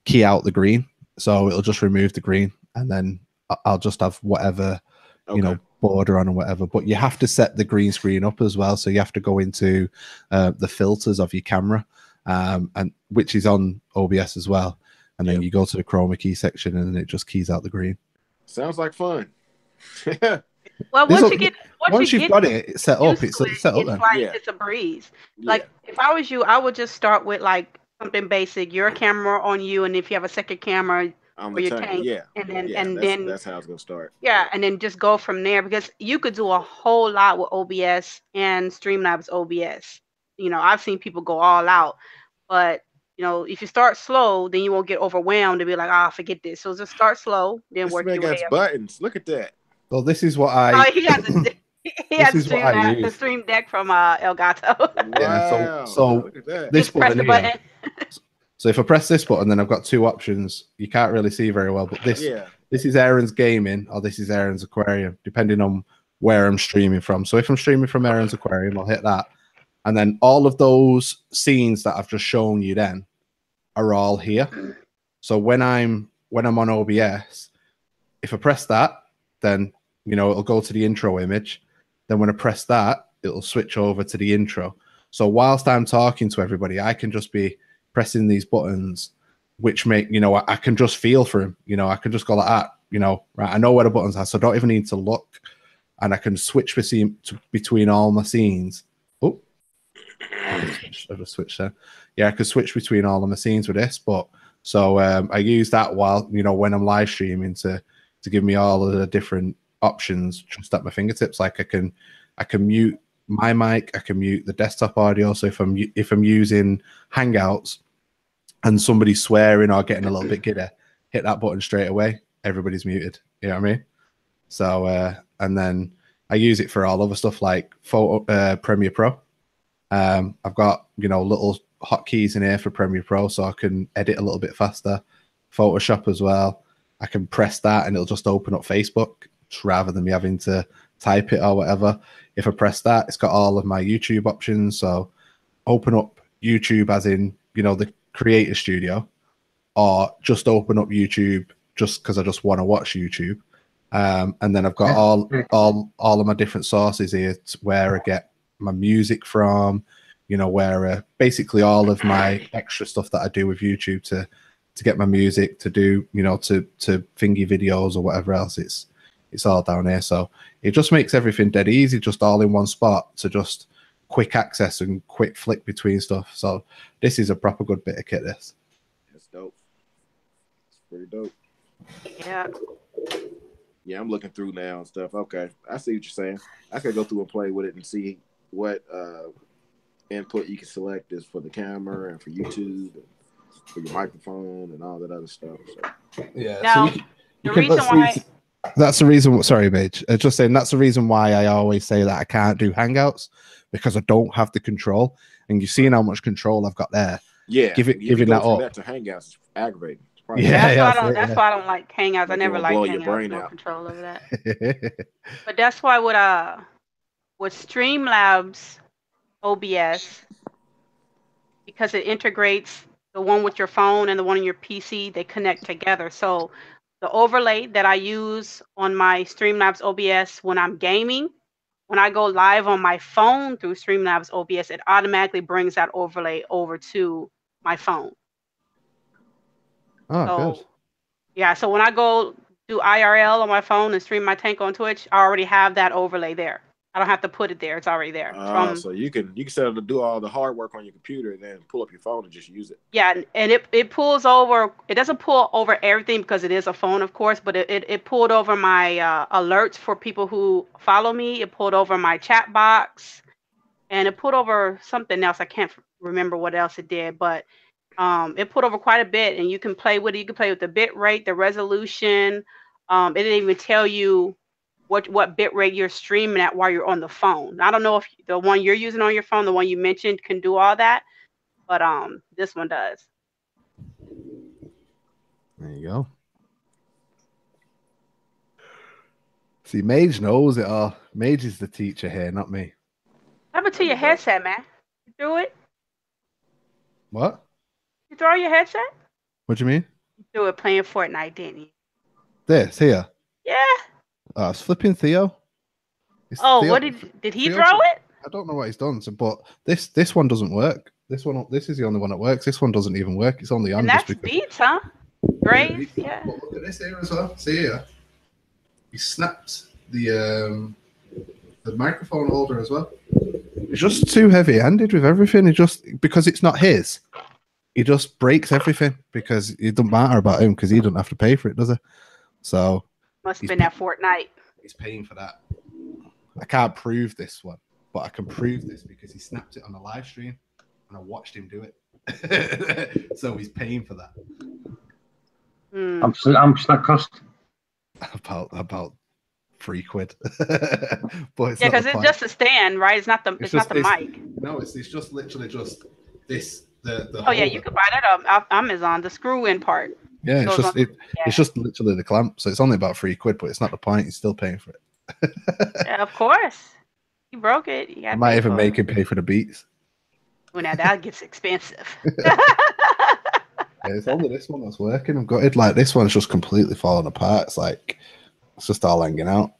key out the green. So it'll just remove the green, and then I'll just have whatever, you know, border on and whatever. But you have to set the green screen up as well. So you have to go into the filters of your camera, and which is on OBS as well. And then you go to the chroma key section, and it just keys out the green. Sounds like fun. Well, once you've got it set up, it's set up. It's a breeze. Like if I was you, I would just start with like something basic. Your camera on you, and if you have a second camera on for your tank, and then that's how it's gonna start. Yeah, and then just go from there, because you could do a whole lot with OBS and Streamlabs OBS. You know, I've seen people go all out, but you know, if you start slow, then you won't get overwhelmed and be like, forget this. So just start slow, then this work man your way got up. buttons. Look at that. Well, this is what I. He has the Stream Deck from Elgato. Wow. Yeah, so look at that. This press the button. So if I press this button, then I've got two options. You can't really see very well, but this is Aaron's gaming, or this is Aaron's aquarium, depending on where I'm streaming from. So if I'm streaming from Aaron's aquarium, I'll hit that, and then all of those scenes that I've just shown you then are all here. So when I'm on OBS, if I press that, then you know it'll go to the intro image. Then when I press that, it'll switch over to the intro. So whilst I'm talking to everybody, I can just be pressing these buttons, which make, you know, I can just feel for him. You know, I can just go like that, you know, right, I know where the buttons are, so I don't even need to look. And I can switch between all my scenes. Oh, I just switched there. Yeah, I could switch between all of my scenes with this, but so I use that while, you know, when I'm live streaming to give me all of the different options just at my fingertips. Like I can mute my mic, I can mute the desktop audio. So if I'm using Hangouts and somebody's swearing or getting a little bit giddy, hit that button straight away. Everybody's muted. You know what I mean? So and then I use it for all other stuff like Premiere Pro. I've got, you know, little hotkeys in here for Premiere Pro, so I can edit a little bit faster. Photoshop as well. I can press that and it'll just open up Facebook rather than me having to type it or whatever. If I press that, it's got all of my YouTube options. So open up YouTube as in, you know, the Creator Studio, or just open up YouTube just because I just want to watch YouTube. And then I've got all of my different sources here where I get my music from, you know, where basically all of my extra stuff that I do with YouTube to get my music, to do, you know, to thingy videos or whatever else, it's all down here. So it just makes everything dead easy, just all in one spot to just quick access and quick flick between stuff. So this is a proper good bit of kit, this. That's dope. It's pretty dope. Yeah. Yeah, I'm looking through now and stuff. Okay, I see what you're saying. I could go through and play with it and see what input you can select is for the camera and for YouTube and for your microphone and all that other stuff. So. Yeah. Now, so the reason why... That's the reason. Sorry, Paige. Just saying that's the reason why I always say that I can't do Hangouts, because I don't have the control. And you've seen how much control I've got there. Yeah, giving that up. That to Hangouts is aggravating. That's why I don't like Hangouts. I never like Hangouts. No control over that. But that's why with Streamlabs OBS, because it integrates the one with your phone and the one on your PC, they connect together. So the overlay that I use on my Streamlabs OBS when I'm gaming, when I go live on my phone through Streamlabs OBS, it automatically brings that overlay over to my phone. Oh, good. Yeah, so when I go do IRL on my phone and stream my tank on Twitch, I already have that overlay there. I don't have to put it there. It's already there. So you can set it to do all the hard work on your computer, and then pull up your phone and just use it. Yeah, and it pulls over. It doesn't pull over everything because it is a phone, of course, but it pulled over my alerts for people who follow me. It pulled over my chat box, and it pulled over something else. I can't remember what else it did, but it pulled over quite a bit, and you can play with it. You can play with the bit rate, the resolution. It didn't even tell you what bit rate you're streaming at while you're on the phone. I don't know if the one you're using on your phone, the one you mentioned, can do all that, but this one does. There you go. See, Mage knows it all. Mage is the teacher here, not me. What happened to your headset, man? You threw it? What? You throw your headset? What do you mean? You threw it playing Fortnite, didn't you? This here. Yeah. It's flipping Theo. Oh, Theo, what did he Theo, throw it? I don't know what he's done, but this one doesn't work. This is the only one that works. This one doesn't even work. It's only on. And that's Beats, huh? Graves, yeah. But look at this here as well. See here. He snapped the microphone holder as well. He's just too heavy-handed with everything. Because it's not his, he just breaks everything because it doesn't matter about him because he doesn't have to pay for it, does he? So must have been that Fortnite. He's paying for that. I can't prove this one, but I can prove this because he snapped it on a live stream and I watched him do it. So he's paying for that. How much does that cost? About £3. But it's because it's just a stand, right? It's not the mic. No, it's just literally just this. The yeah, you could buy that on Amazon, the screw-in part. Yeah, it's just literally the clamp. So it's only about £3, but it's not the point. He's still paying for it. Yeah, of course. You broke it. You I might even make him pay for the beats. Well, now that gets expensive. Yeah, it's only this one that's working. I've got it like this one's just completely falling apart. It's just all hanging out.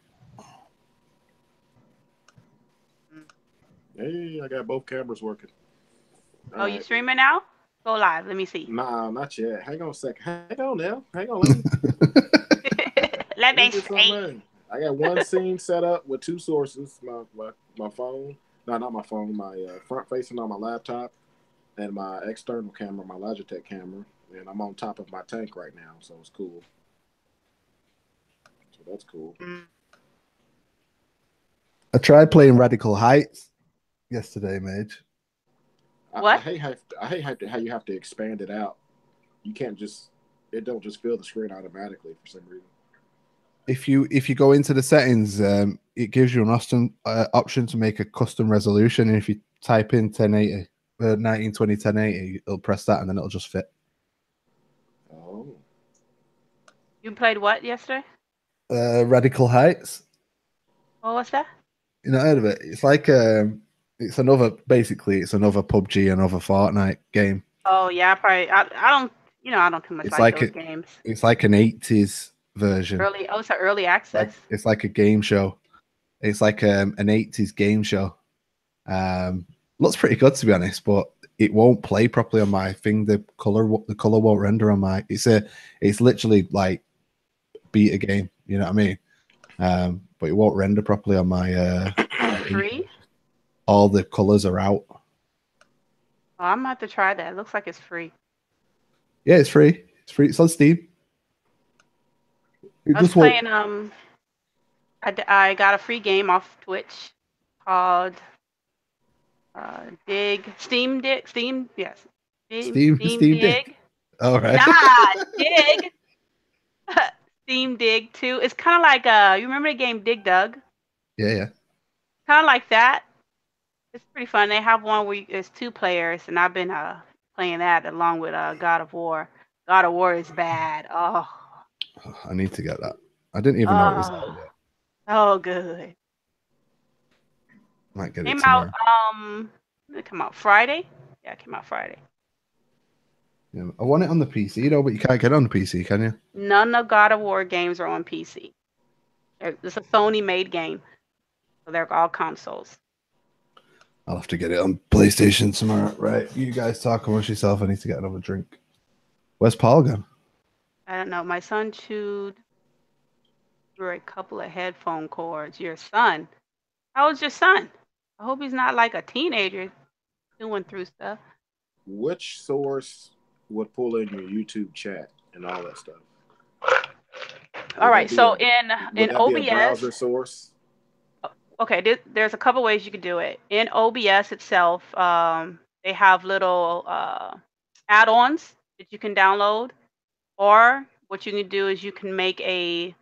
Hey, I got both cameras working. All you streaming now? Go live. Let me see. Nah, not yet. Hang on a second. Hang on now. Hang on. Let me see. I got one scene set up with two sources. My phone. No, not my phone. My front facing on my laptop. And my external camera, my Logitech camera. And I'm on top of my tank right now. So it's cool. So that's cool. I tried playing Radical Heights yesterday, Mage. What? I hate how you have to expand it out. You can't it don't just fill the screen automatically for some reason. If you go into the settings, it gives you an option to make a custom resolution. And if you type in 1080, 1920 1080, it'll press that and then it'll just fit. Oh. You played what yesterday? Radical Heights. Oh, what's that? You not heard of it? It's like it's another PUBG, another Fortnite game. Oh yeah, I don't too much like those games. It's like an 80s version. It's an early access. It's like a game show. It's like an 80s game show. Looks pretty good to be honest, but it won't play properly on my thing. The color won't render on my. It's literally like beat a game. You know what I mean? But it won't render properly on my. Free? All the colors are out. Oh, I'm gonna have to try that. It looks like it's free. Yeah, it's free. It's free. It's on Steam. I was playing. I got a free game off Twitch called Steam Dig. All right. Nah, Dig. Steam Dig 2. It's kind of like you remember the game Dig Dug? Yeah. Kind of like that. It's pretty fun. They have one where it's 2 players, and I've been playing that along with God of War. God of War is bad. Oh. I need to get that. I didn't even know it was out yet. Oh, good. Might get it came tomorrow. out. It came out Friday. Yeah, it came out Friday. Yeah, I want it on the PC though, but you can't get it on the PC, can you? None of God of War games are on PC. It's a Sony-made game, so they're all consoles. I'll have to get it on PlayStation tomorrow. Right, you guys talk amongst yourself. I need to get another drink. Where's Paul gone? I don't know. My son chewed through a couple of headphone cords. Your son? How old's your son? I hope he's not like a teenager doing through stuff. Which source would pull in your YouTube chat and all that stuff? All right, so would in that be a OBS, browser source? okay, there's a couple ways you could do it. In OBS itself, they have little add-ons that you can download, or what you can do is you can make a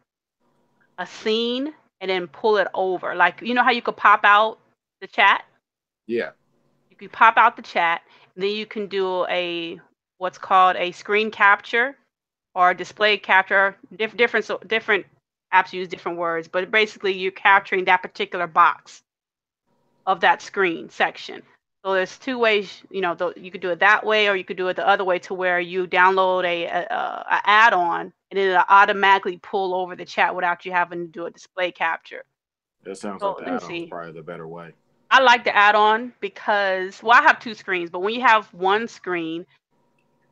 scene and then pull it over. Like, you know how you could pop out the chat? Yeah. You could pop out the chat, and then you can do what's called a screen capture or display capture. Different apps use different words, but basically you're capturing that particular box of that screen section. So there's two ways, you could do it that way, or you could do it the other way, to where you download a add-on and it'll automatically pull over the chat without you having to do a display capture. That sounds So like the let me add-on is see. probably the better way. I like the add-on because, well, I have two screens, but when you have one screen,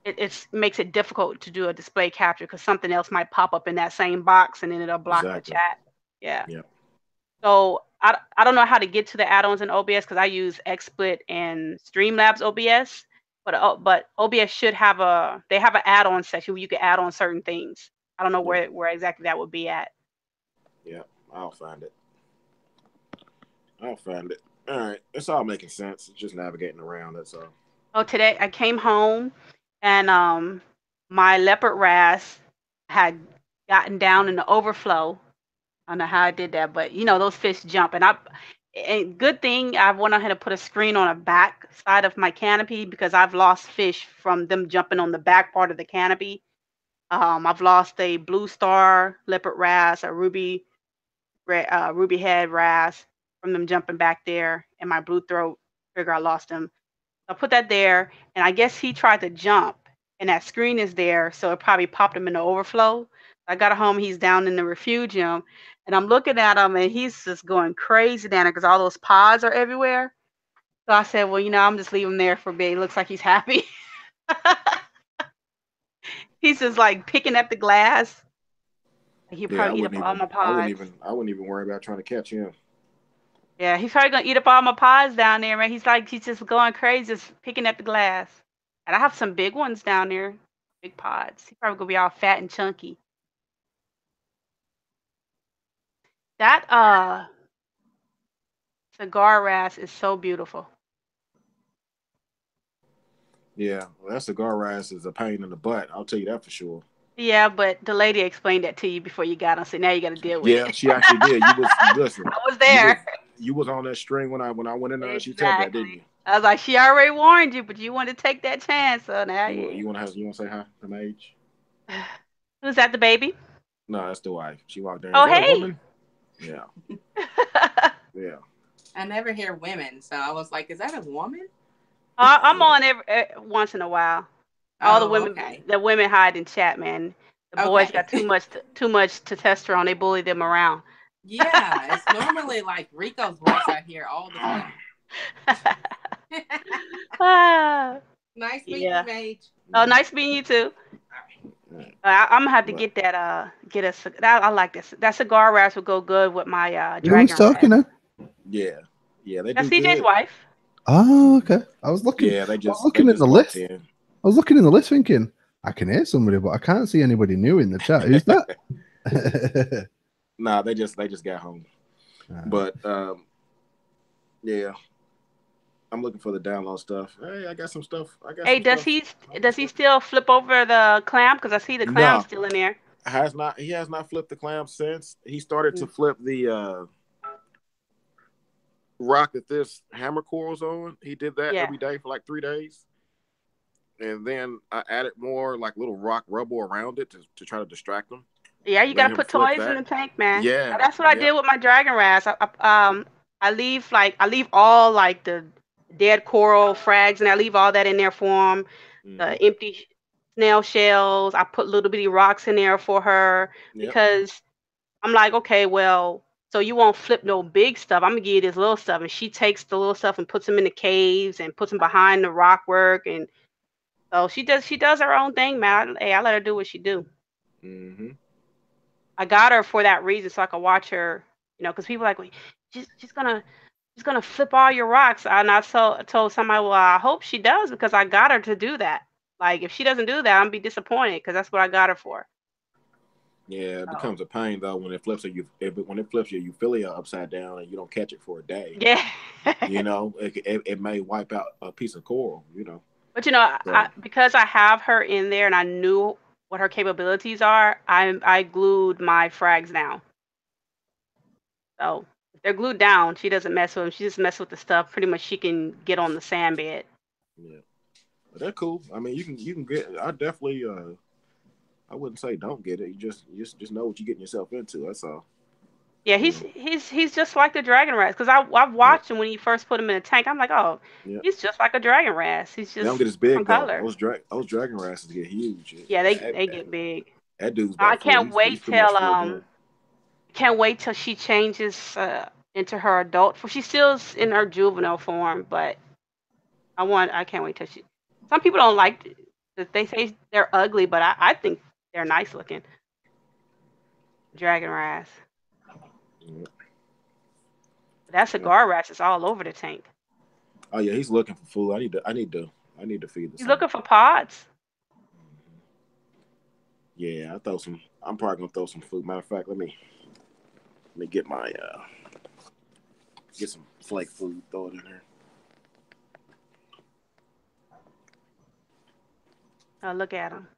it makes it difficult to do a display capture because something else might pop up in that same box and then it'll block the chat. Yeah. So I don't know how to get to the add-ons in OBS because I use XSplit and Streamlabs OBS, but OBS should have an add-on section where you can add on certain things. I don't know where exactly that would be at. Yeah, I'll find it. All right, it's all making sense. It's just navigating around. That's all. Oh, today I came home and my leopard wrasse had gotten down in the overflow. I don't know how I did that, but those fish jump, and good thing I went ahead and put a screen on the back side of my canopy because I've lost fish from them jumping on the back part of the canopy. I've lost a blue star leopard wrasse, a ruby head wrasse from them jumping back there, and my blue throat trigger, I lost him. I put that there, and I guess he tried to jump, and that screen is there, so it probably popped him in the overflow. I got home, he's down in the refugium, and I'm looking at him, and he's just going crazy down there because all those pods are everywhere. So I said, well, I'm just leave him there for a bit. It looks like he's happy. He's just like picking at the glass. He probably eat up all my pods. I wouldn't even worry about trying to catch him. Yeah, he's probably gonna eat up all my pods down there, man. He's just going crazy, just picking at the glass. And I have some big ones down there, big pods. He's probably gonna be all fat and chunky. That cigar wrasse is so beautiful. Yeah, well, that cigar wrasse is a pain in the butt. I'll tell you that for sure. Yeah, but the lady explained that to you before you got on, so now you got to deal with it. Yeah, she actually did. Listen. I was there. You was on that string when I went in there. Exactly. She said that, didn't you? I was like, she already warned you, but you wanted to take that chance. So now you want to say hi to Mage? Who's that? The baby? No, that's the wife. She walked there. Oh, hey. Yeah. Yeah. I never hear women, so I was like, is that a woman? I'm on once in a while. All the women, the women hide in chat, man. The boys got too much testosterone. They bully them around. Yeah, it's normally like Rico's voice I hear all the time. Nice meeting you, Mage. Oh, nice meeting you too. I'm gonna have to get that. I like this. That cigar wrasse would go good with my dragon. Who's talking now? Yeah, they That's do. CJ's good. wife. Oh, okay. I was looking. Yeah, I was looking at the list. I was looking in the list, thinking I can hear somebody, but I can't see anybody new in the chat. Who's that? Nah, they just got home. But yeah, I'm looking for the download stuff. Hey, I got some stuff. Does he still flip over the clam? Because I see the clam still in there. He has not flipped the clam since he started to flip the rock that this hammer coral's on. He did that every day for like 3 days. And then I added more like little rock rubble around it to try to distract them. Yeah, you gotta put toys in the tank, man. Yeah, that's what I did with my dragon wrasse. I leave all like the dead coral frags, and I leave all that in there for them. The empty snail shells. I put little bitty rocks in there for her because I'm like, okay, well, so you won't flip no big stuff. I'm gonna give you this little stuff, and she takes the little stuff and puts them in the caves and puts them behind the rock work, and so she does her own thing, man. I let her do what she do. Mm-hmm. I got her for that reason, so I could watch her, because people are like, well, she's gonna flip all your rocks. And I told somebody, well, I hope she does because I got her to do that. Like if she doesn't do that, I'm gonna be disappointed because that's what I got her for. Yeah, it becomes a pain though when it flips when it flips your Euphilia upside down and you don't catch it for a day. Yeah. it may wipe out a piece of coral. But So, because I have her in there and I knew what her capabilities are, I glued my frags down. So if they're glued down, she doesn't mess with them. She just messes with the stuff. Pretty much, she can get on the sand bed. yeah, but they're cool. I mean, you can get. I definitely. I wouldn't say don't get it. You just know what you're getting yourself into. That's all. Yeah, he's just like the dragon rats. Because I've watched him when he first put him in a tank. I'm like, oh, he's just like a dragon rat. He's They don't just get as big though. color. Those dragon rats get huge. Yeah, they get big. That dude's I about full. He's pretty much full grown. can't wait till she changes into her adult. She's still in her juvenile form, but I can't wait till she. Some people don't like that. They say they're ugly, but I think they're nice looking. Dragon rats. Yeah. That cigar rat is all over the tank. Oh yeah, he's looking for food. I need to feed this. He's looking for pods. Yeah, I'm probably gonna throw some food. Matter of fact, let me get my get some flake food, throw it in there. Oh, look at him.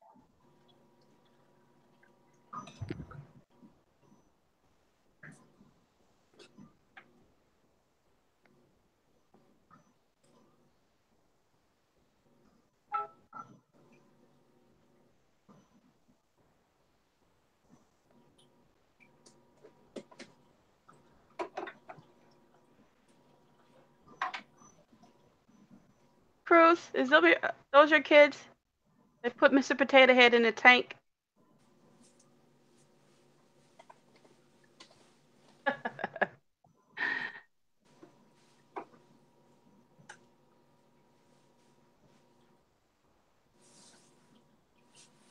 Cruz, is those your kids? They put Mr. Potato Head in the tank.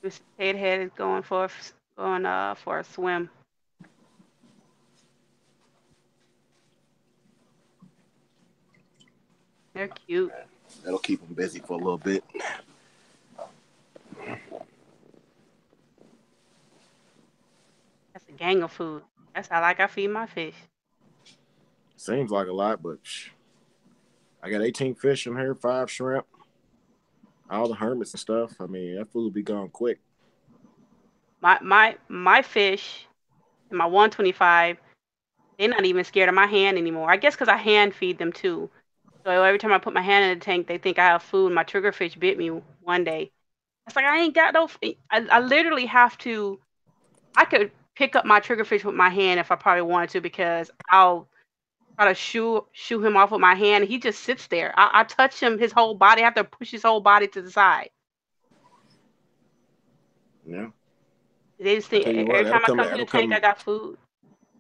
Mr. Potato Head is going for a swim. They're cute. That'll keep them busy for a little bit. That's a gang of food. That's how I feed my fish. Seems like a lot, but I got 18 fish in here, 5 shrimp, all the hermits and stuff. I mean, that food will be gone quick. My fish, my 125, they're not even scared of my hand anymore. I guess because I hand feed them too. So every time I put my hand in the tank, they think I have food. My triggerfish bit me one day. It's like I ain't got no. I literally have to. I could pick up my triggerfish with my hand if I probably wanted to because I'll try to shoo him off with my hand. He just sits there. I touch him, his whole body. I have to push his whole body to the side. Yeah. They just think every time I come to the tank, I got food.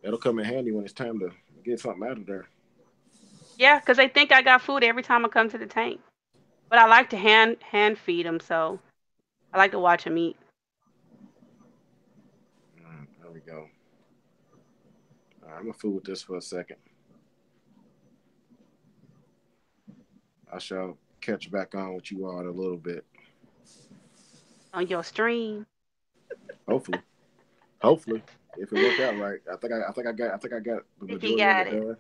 That'll come in handy when it's time to get something out of there. Yeah, because they think I got food every time I come to the tank. But I like to hand feed them, so I like to watch them eat. There we go. All right, I'm gonna fool with this for a second. I shall catch back on with you all in a little bit. On your stream. Hopefully. If it worked out right. I think I got the majority of it done.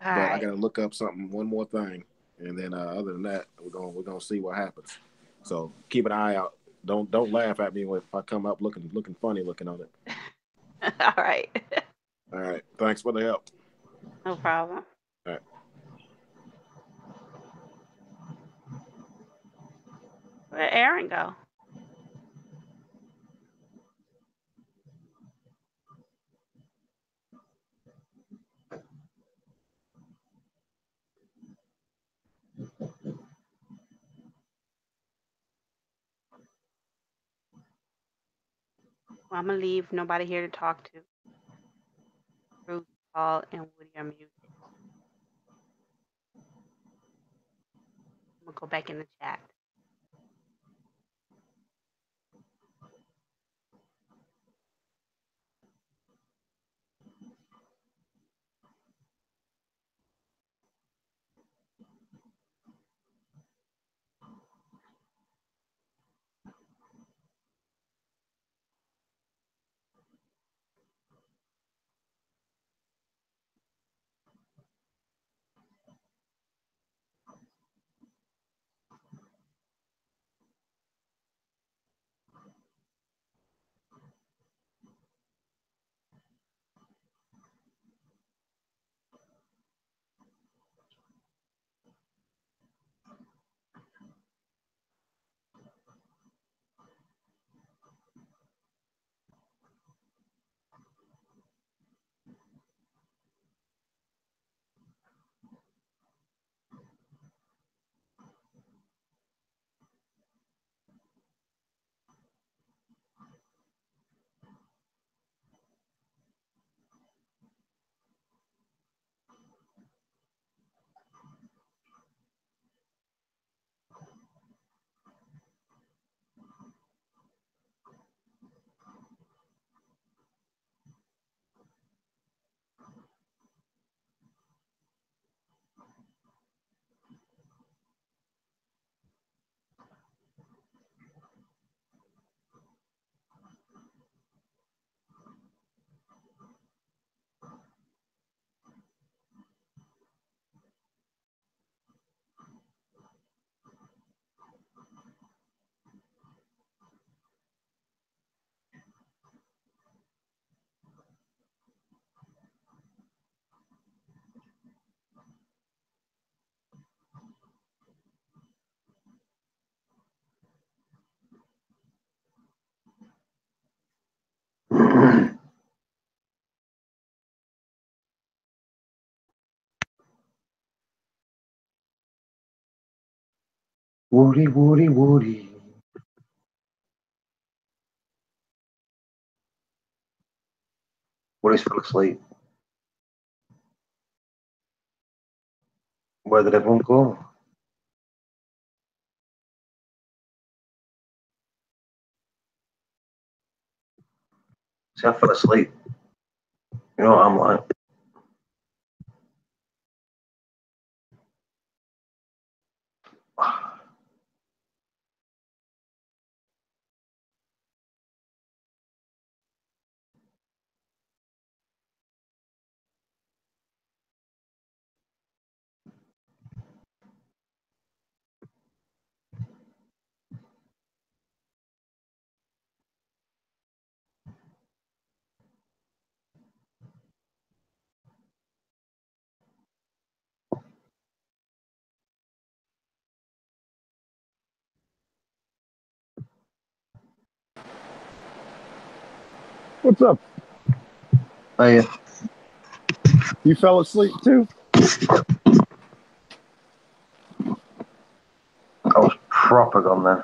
But I gotta look up one more thing. And then other than that, we're gonna see what happens. So keep an eye out. Don't laugh at me if I come up looking funny looking on it. All right. All right. Thanks for the help. No problem. All right. Where'd Aaron go? Well, I'm gonna leave. Nobody here to talk to. Bruce, Paul, and Woody are muted. I'm gonna go back in the chat. Woody, Woody, Woody. Woody's fell asleep. Where did everyone go? See, I fell asleep. You know what I'm like? What's up? Hey, You fell asleep too? I was proper gone then.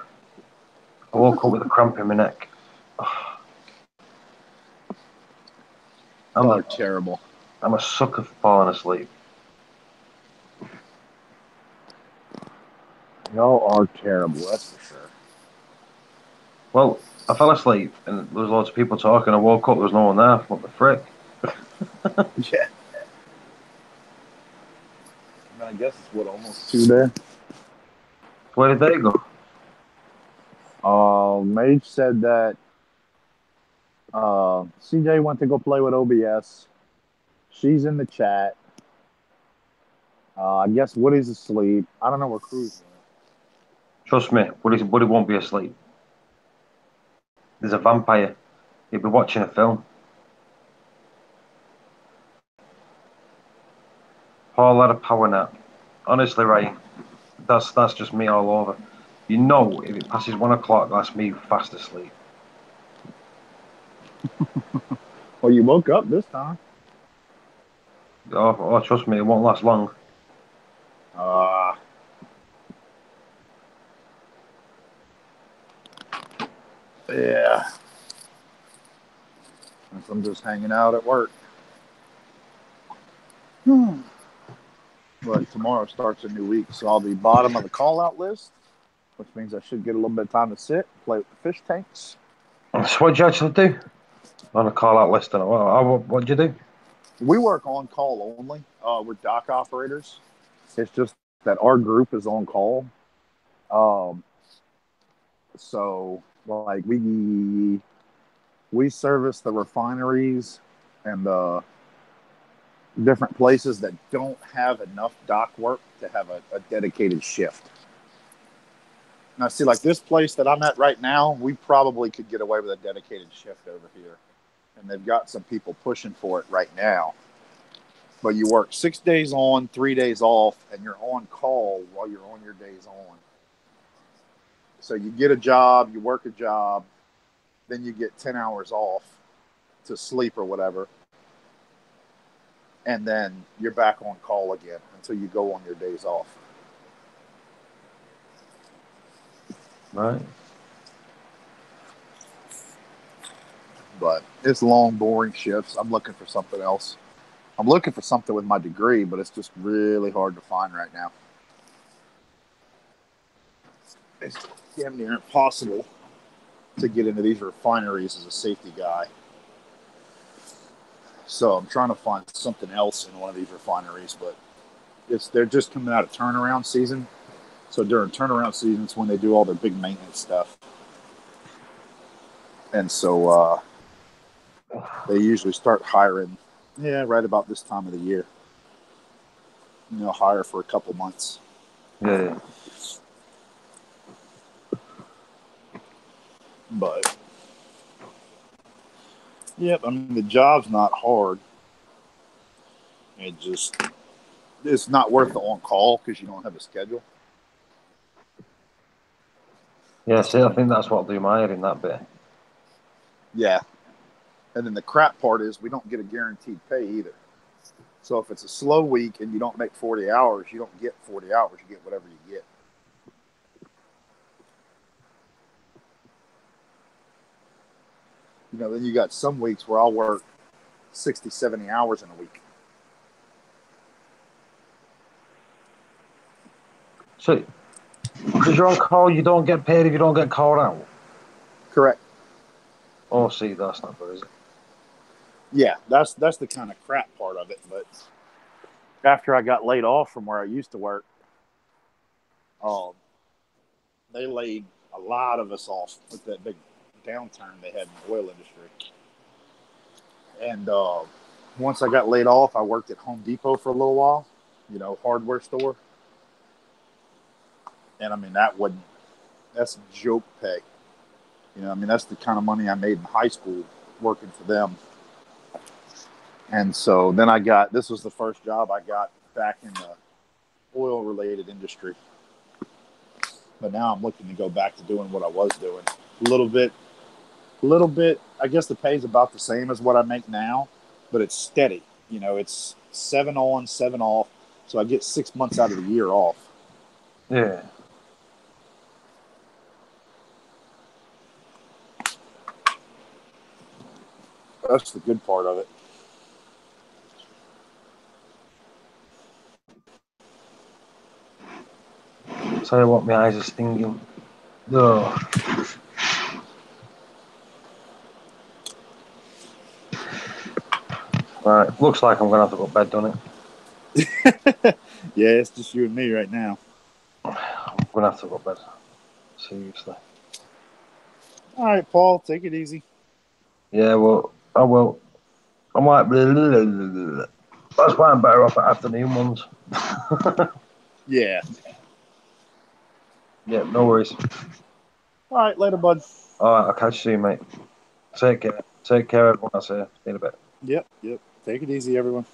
I woke up with a cramp in my neck. Oh, terrible. I'm a sucker for falling asleep. Y'all are terrible, that's for sure. Well, I fell asleep and there was loads of people talking. I woke up, there was no one there. What the frick? Yeah. I guess it's what, almost 2 there? Where did they go? Mage said that CJ went to go play with OBS. She's in the chat. I guess Woody's asleep. I don't know where Crew's at. Trust me, Woody won't be asleep. There's a vampire. He'll be watching a film. Paul had a power nap. Honestly, Ryan, that's just me all over. You know, if it passes 1 o'clock, that's me fast asleep. Well, you woke up this time. Oh, trust me, it won't last long. Yeah. I'm just hanging out at work. But tomorrow starts a new week, so I'll be bottom of the call-out list, which means I should get a little bit of time to sit, play with the fish tanks. So what did you actually do on a call-out list? What did you do? We work on call only. We're dock operators. It's just that our group is on call. So like we service the refineries and the different places that don't have enough dock work to have a dedicated shift. Now, see, like this place that I'm at right now, we probably could get away with a dedicated shift over here. And they've got some people pushing for it right now. But you work 6 days on, 3 days off, and you're on call while you're on your days on. So you get a job, you work a job, then you get 10 hours off to sleep or whatever. And then you're back on call again until you go on your days off. Right. But it's long, boring shifts. I'm looking for something else. I'm looking for something with my degree, but it's just really hard to find right now. It's damn near impossible to get into these refineries as a safety guy. So I'm trying to find something else in one of these refineries, but they're just coming out of turnaround season. So during turnaround season, it's when they do all their big maintenance stuff. And so they usually start hiring, right about this time of the year. Hire for a couple months. Yeah. But I mean the job's not hard. It's not worth the on call because you don't have a schedule. Yeah, see, I think that's what do my head in that bit. Yeah. And then the crap part is we don't get a guaranteed pay either. So if it's a slow week and you don't make 40 hours, you don't get 40 hours. You get whatever you get. You know, then you got some weeks where I'll work 60, 70 hours in a week. So, because you're on call, you don't get paid if you don't get called out? Correct. Oh, see, that's not good, is it? Yeah, that's the kind of crap part of it. But after I got laid off from where I used to work, they laid a lot of us off with that big downturn they had in the oil industry. And once I got laid off, I worked at Home Depot for a little while, you know, hardware store. And I mean, that's joke pay. You know, I mean, that's the kind of money I made in high school working for them. And so then this was the first job I got back in the oil related industry. But now I'm looking to go back to doing what I was doing. A little bit. I guess the pay is about the same as what I make now, but it's steady. You know, it's 7 on, 7 off. So I get 6 months out of the year off. Yeah. That's the good part of it. Tell you what, my eyes are stinging. Ugh. Right, looks like I'm going to have to go to bed, doesn't it? Yeah, it's just you and me right now. I'm going to have to go to bed. Seriously. All right, Paul, take it easy. Yeah, well, I will. I might. That's why I'm better off at afternoon ones. Yeah. Yeah, no worries. All right, later, bud. All right, I'll catch you soon, mate. Take care. Take care, everyone. I'll see you in a bit. Yep. Take it easy, everyone.